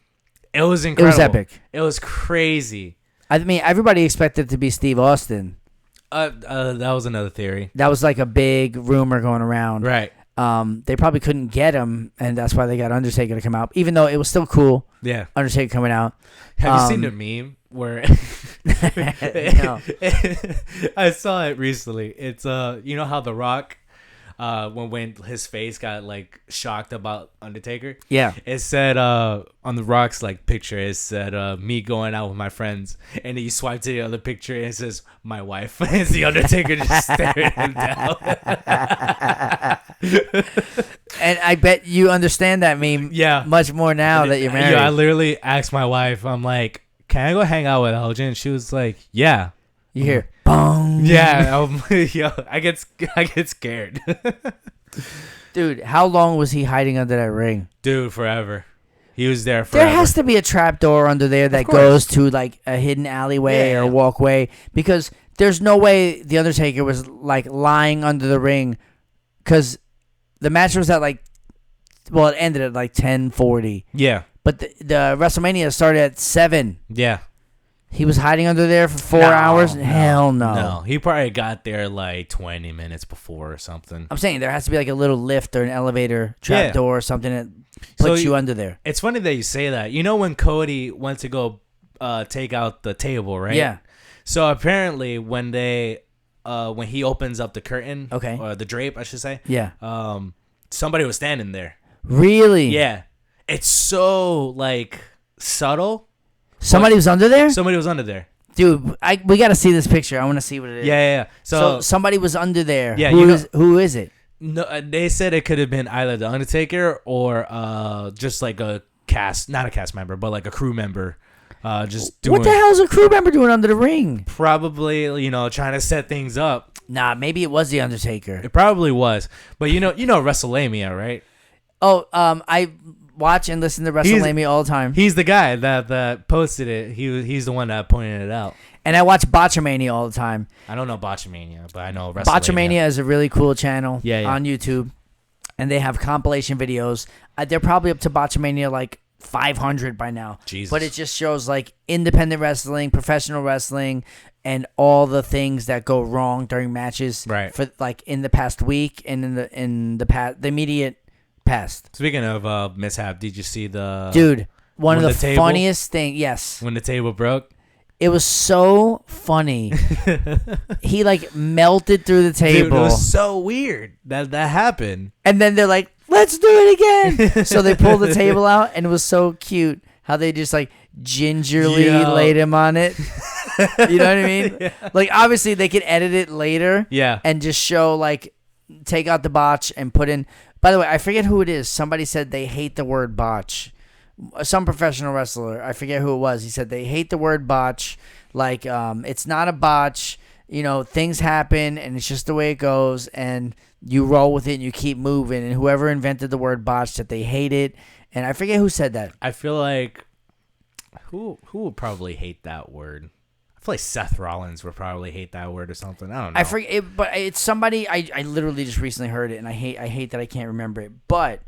It was incredible. it was epic. It was crazy. I mean, everybody expected it to be Steve Austin. That was another theory. That was like a big rumor going around. Right. They probably couldn't get him, and that's why they got Undertaker to come out. Even though it was still cool, Yeah. Undertaker coming out. Have you seen the meme where No. I saw it recently? It's you know how The Rock when his face got like shocked about Undertaker? Yeah. It said on The Rock's like picture, it said me going out with my friends, and then you swipe to the other picture and it says my wife. It's the Undertaker just staring him down. And I bet you understand that meme Yeah. much more now that you're married. Yeah, I literally asked my wife, I'm like, can I go hang out with Elgin? She was like, yeah. You hear, boom. Yeah, yo, I get scared. Dude, how long was he hiding under that ring? Dude, forever. He was there forever. There has to be a trap door under there that course. goes to like a hidden alleyway or walkway, because there's no way the Undertaker was like lying under the ring, because the match was at like, well, it ended at like 10:40, Yeah, but the WrestleMania started at 7. yeah. He was hiding under there for 4 hours. Hell no. No, he probably got there like 20 minutes before or something. I'm saying there has to be like a little lift or an elevator trap Yeah. door or something that puts you under there. It's funny that you say that. You know when Cody went to go take out the table, right? Yeah. So apparently when he opens up the curtain, Okay. or the drape, I should say, Yeah. somebody was standing there. Really? Yeah. It's so like subtle. Somebody was under there? Somebody was under there. Dude, we got to see this picture. I want to see what it is. Yeah. So somebody was under there. Yeah, Who is it? No, they said it could have been either the Undertaker or just like a cast, not a cast member, but like a crew member. Just doing What the hell is a crew member doing under the ring? probably, trying to set things up. Nah, maybe it was the Undertaker. It probably was, but you know Wrestlemania, right? Oh, I watch and listen to WrestleMania all the time. He's the guy that posted it. He's the one that pointed it out. And I watch Botchamania all the time. I don't know Botchamania, but I know Wrestlemania. Botchamania is a really cool channel Yeah. on YouTube. And they have compilation videos. They're probably up to Botchamania like 500 by now. Jesus. But it just shows like independent wrestling, professional wrestling, and all the things that go wrong during matches. Right. For like in the past week and in the immediate past. Speaking of mishap, did you see the Dude, one of when the the table- funniest things. Yes. when the table broke? It was so funny. He like melted through the table. Dude, it was so weird that happened. And then they're like, let's do it again. So they pulled the table out, and it was so cute how they just like gingerly Yo. laid him on it. You know what I mean? Yeah. Like, obviously, they could edit it later Yeah. and just show, like, take out the botch and put in. By the way, I forget who it is. Somebody said they hate the word botch. Some professional wrestler, I forget who it was. He said they hate the word botch. Like, it's not a botch. You know, things happen, and it's just the way it goes, and you roll with it, and you keep moving. And whoever invented the word botch, that they hate it. And I forget who said that. I feel like who would probably hate that word? I feel like Seth Rollins would probably hate that word or something. I don't know. I forget, it, but it's somebody. I literally just recently heard it, and I hate that I can't remember it. But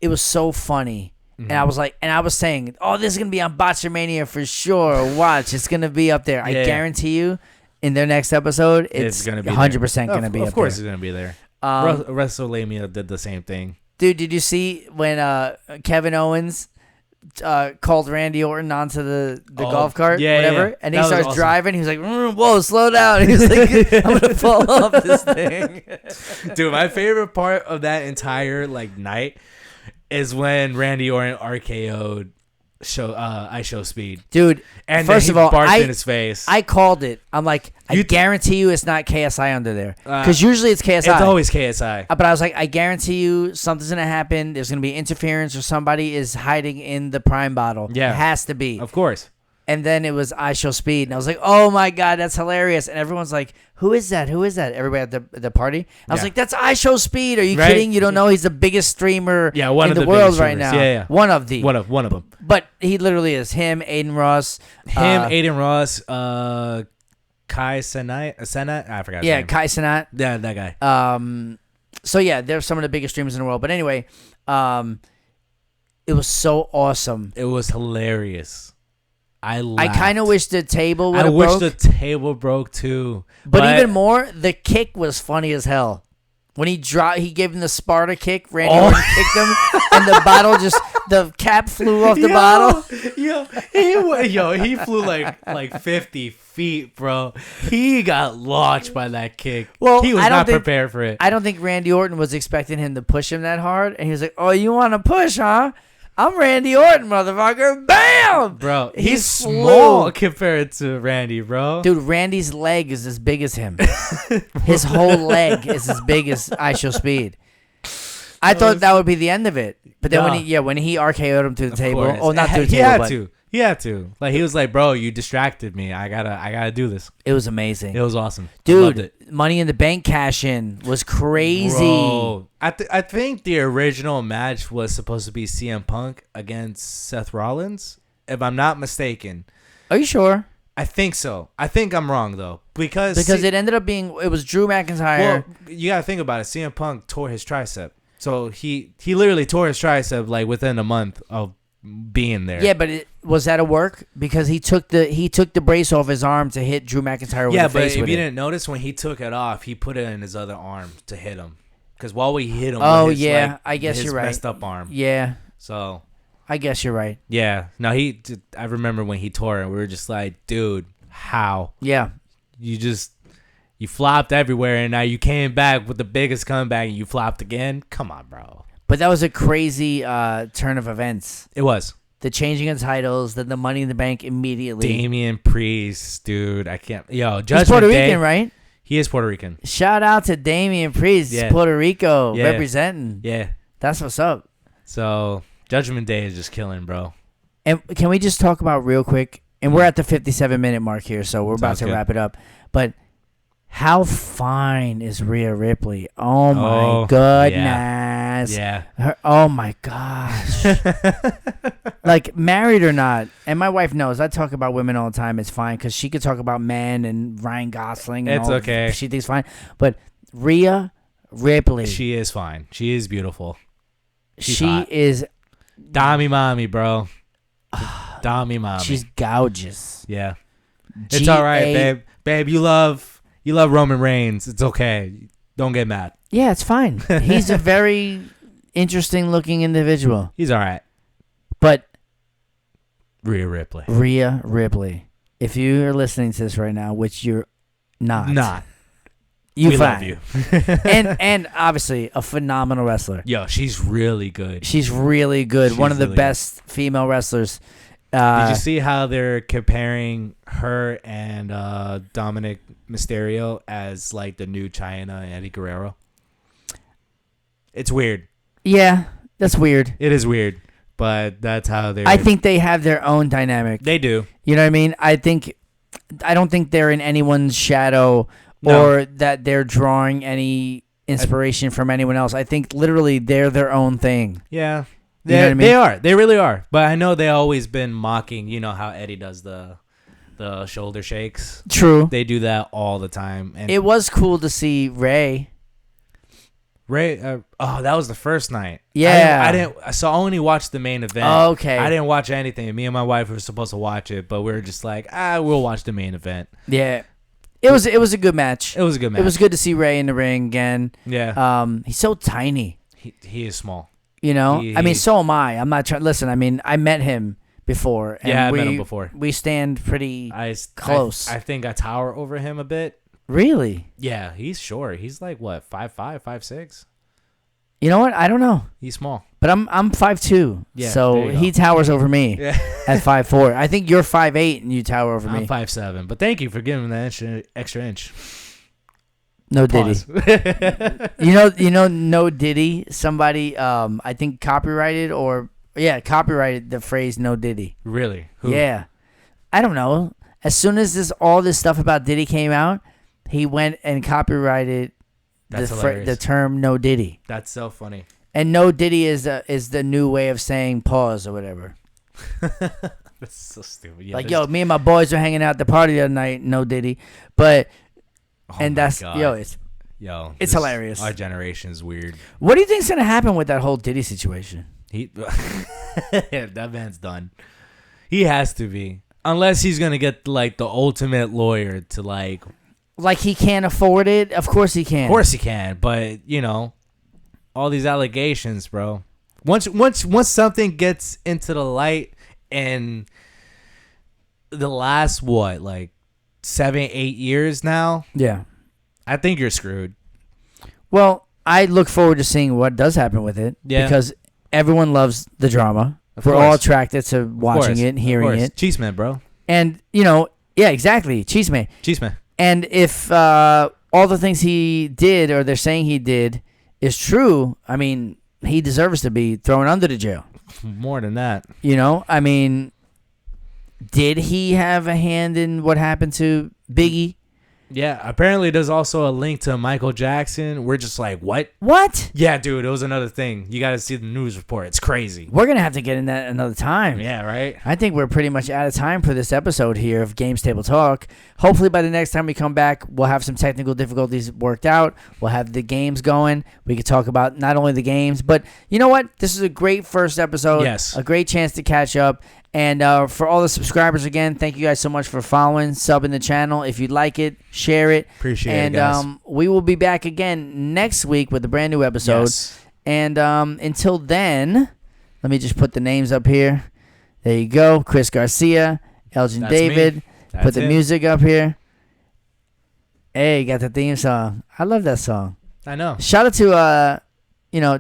it was so funny. And I was like, and I was saying, oh, this is going to be on Botchamania for sure. Watch, it's going to be up there. I Yeah. guarantee you, in their next episode, it's going to be 100% going to be up there. Of course, it's going to be there. WrestleMania did the same thing. Dude, did you see when Kevin Owens called Randy Orton onto the golf cart, yeah, whatever, yeah. and he That was starts awesome. driving? He was like, whoa, slow down. He was like, I'm going to fall off this thing. Dude, my favorite part of that entire night is when Randy Orton RKO'd I Show Speed. Dude, And first then of all, he barked in his face. I called it. I'm like, I You guarantee you it's not KSI under there. Because usually it's KSI. it's always KSI. But I was like, I guarantee you something's going to happen. There's going to be interference or somebody is hiding in the Prime bottle. Yeah. It has to be. Of course. And then it was I Show Speed, and I was like, "Oh my god, that's hilarious!" And everyone's like, "Who is that? Who is that?" Everybody at the party. I was like, "That's I Show Speed. Are you kidding? You don't know he's the biggest streamer in the world right now. Yeah. One of them. But he literally is him, Aiden Ross, Aiden Ross, Kai Senat. I forgot. His name. Kai Senat. Yeah, that guy. So yeah, they're some of the biggest streamers in the world. But anyway, it was so awesome. It was hilarious. I kind of wish the table would have broke. I wish the table broke too. But even more, the kick was funny as hell. When he gave him the Sparta kick. Randy Orton kicked him, and the cap flew off the bottle. He flew like 50 feet, bro. He got launched by that kick. Well, he was not prepared for it. I don't think Randy Orton was expecting him to push him that hard, and he was like, "Oh, you want to push, huh? I'm Randy Orton, motherfucker." Bam! Bro, he's small compared to Randy, bro. Dude, Randy's leg is as big as him. His whole leg is as big as I Show Speed. I thought that would be the end of it. But then when he RKO'd him to the table. Course. Oh, not through the table, He had to. Like, he was like, "Bro, you distracted me. I gotta do this." It was amazing. It was awesome. Dude, Money in the Bank cash-in was crazy. Bro, I think the original match was supposed to be CM Punk against Seth Rollins, if I'm not mistaken. Are you sure? I think so. I think I'm wrong, though. Because it ended up being... It was Drew McIntyre. Well, you gotta think about it. CM Punk tore his tricep. So he literally tore his tricep like within a month of being there. Yeah, but was that a work? Because he took the brace off his arm to hit Drew McIntyre with the face. Yeah, but if you didn't notice, when he took it off, he put it in his other arm to hit him. Because while we hit him, I guess his you're right. messed up arm. Yeah. So I guess you're right. Yeah. No, I remember when he tore it, we were just like, dude, how? Yeah. You flopped everywhere, and now you came back with the biggest comeback, and you flopped again? Come on, bro. But that was a crazy turn of events. It was. The changing of titles, then the Money in the Bank immediately. Damian Priest, dude. I can't. Yo, Judgment He's Puerto Day, Rican, right? He is Puerto Rican. Shout out to Damian Priest, Puerto Rico, representing. Yeah. That's what's up. So, Judgment Day is just killing, bro. And can we just talk about real quick? And we're at the 57-minute mark here, so we're about to wrap it up. But how fine is Rhea Ripley? Oh, my goodness. Yeah. Oh, my gosh. Like, married or not, and my wife knows, I talk about women all the time. It's fine, because she could talk about men and Ryan Gosling. And it's okay. She thinks fine. But Rhea Ripley. She is fine. She is beautiful. She is. Dommy mommy, bro. Dommy mommy. She's gorgeous. Yeah. It's all right, babe. Babe, you love Roman Reigns. It's okay. Don't get mad. Yeah, it's fine. He's a very interesting looking individual. He's all right. But Rhea Ripley. Rhea Ripley. If you are listening to this right now, which you're not. We love you. and obviously a phenomenal wrestler. Yo, she's really good. She's really good. One of the best female wrestlers. Did you see how they're comparing her and Dominic Mysterio as like the new Chyna and Eddie Guerrero? It's weird. Yeah, that's weird. It is weird, but that's how they're... I think they have their own dynamic. They do. You know what I mean? I don't think they're in anyone's shadow or that they're drawing any inspiration from anyone else. I think literally they're their own thing. Yeah. You know what I mean? They are. They really are. But I know they always been mocking, you know, how Eddie does the shoulder shakes. True. They do that all the time. And it was cool to see Ray. That was the first night. Yeah. I only watched the main event. Oh, okay. I didn't watch anything. Me and my wife were supposed to watch it, but we were just like, we'll watch the main event. Yeah. It was a good match. It was a good match. It was good to see Ray in the ring again. Yeah. He's so tiny. He is small. You know? I mean, so am I. I'm not trying... Listen, I mean, I met him before. And I met him before. We stand pretty close. I think I tower over him a bit. Really? Yeah, he's short. He's like, what, 5'5", 5'6"? You know what? I don't know. He's small. But I'm 5'2". Yeah, so he towers over me at 5'4". I think you're 5'8" and you tower over me. I'm 5'7". But thank you for giving that extra inch. No Diddy. you know No Diddy, somebody I think copyrighted the phrase No Diddy. Really? Who? Yeah. I don't know. As soon as all this stuff about Diddy came out, he went and copyrighted the term "No Diddy." That's so funny. And "No Diddy" is the new way of saying pause or whatever. That's so stupid. Yeah, like, yo, me and my boys were hanging out at the party the other night. No Diddy, but that's God. It's hilarious. Our generation's weird. What do you think's gonna happen with that whole Diddy situation? That man's done. He has to be, unless he's gonna get like the ultimate lawyer to like he can't afford it. Of course he can. Of course he can, but all these allegations, bro. Once something gets into the light, and the last 7-8 years now, yeah, I think you're screwed. Well, I look forward to seeing what does happen with it. Yeah. Because everyone loves the drama. We're all attracted to watching it and hearing it. Cheese man, bro. And, yeah, exactly. Cheese man. Cheese man. And if all the things he did, or they're saying he did, is true, I mean, he deserves to be thrown under the jail. More than that. I mean, did he have a hand in what happened to Biggie? Yeah, apparently there's also a link to Michael Jackson. We're just like, what? What? Yeah, dude, it was another thing. You got to see the news report. It's crazy. We're going to have to get in that another time. Yeah, right? I think we're pretty much out of time for this episode here of Games Table Talk. Hopefully by the next time we come back, we'll have some technical difficulties worked out. We'll have the games going. We can talk about not only the games, but you know what? This is a great first episode. Yes. A great chance to catch up. And for all the subscribers, again, thank you guys so much for following, subbing the channel. If you like it, share it. Appreciate it, guys. And we will be back again next week with a brand new episode. Yes. And until then, let me just put the names up here. There you go. Kris Garcia, Elgin That's David. me. Put the it. music up here. Hey, got the theme song. I love that song. I know. Shout out to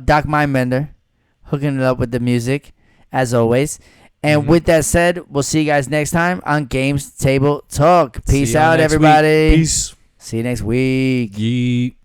Doc Mindbender hooking it up with the music, as always. And with that said, we'll see you guys next time on Games Table Talk. Peace out, everybody. Peace. See you next week. Yeet.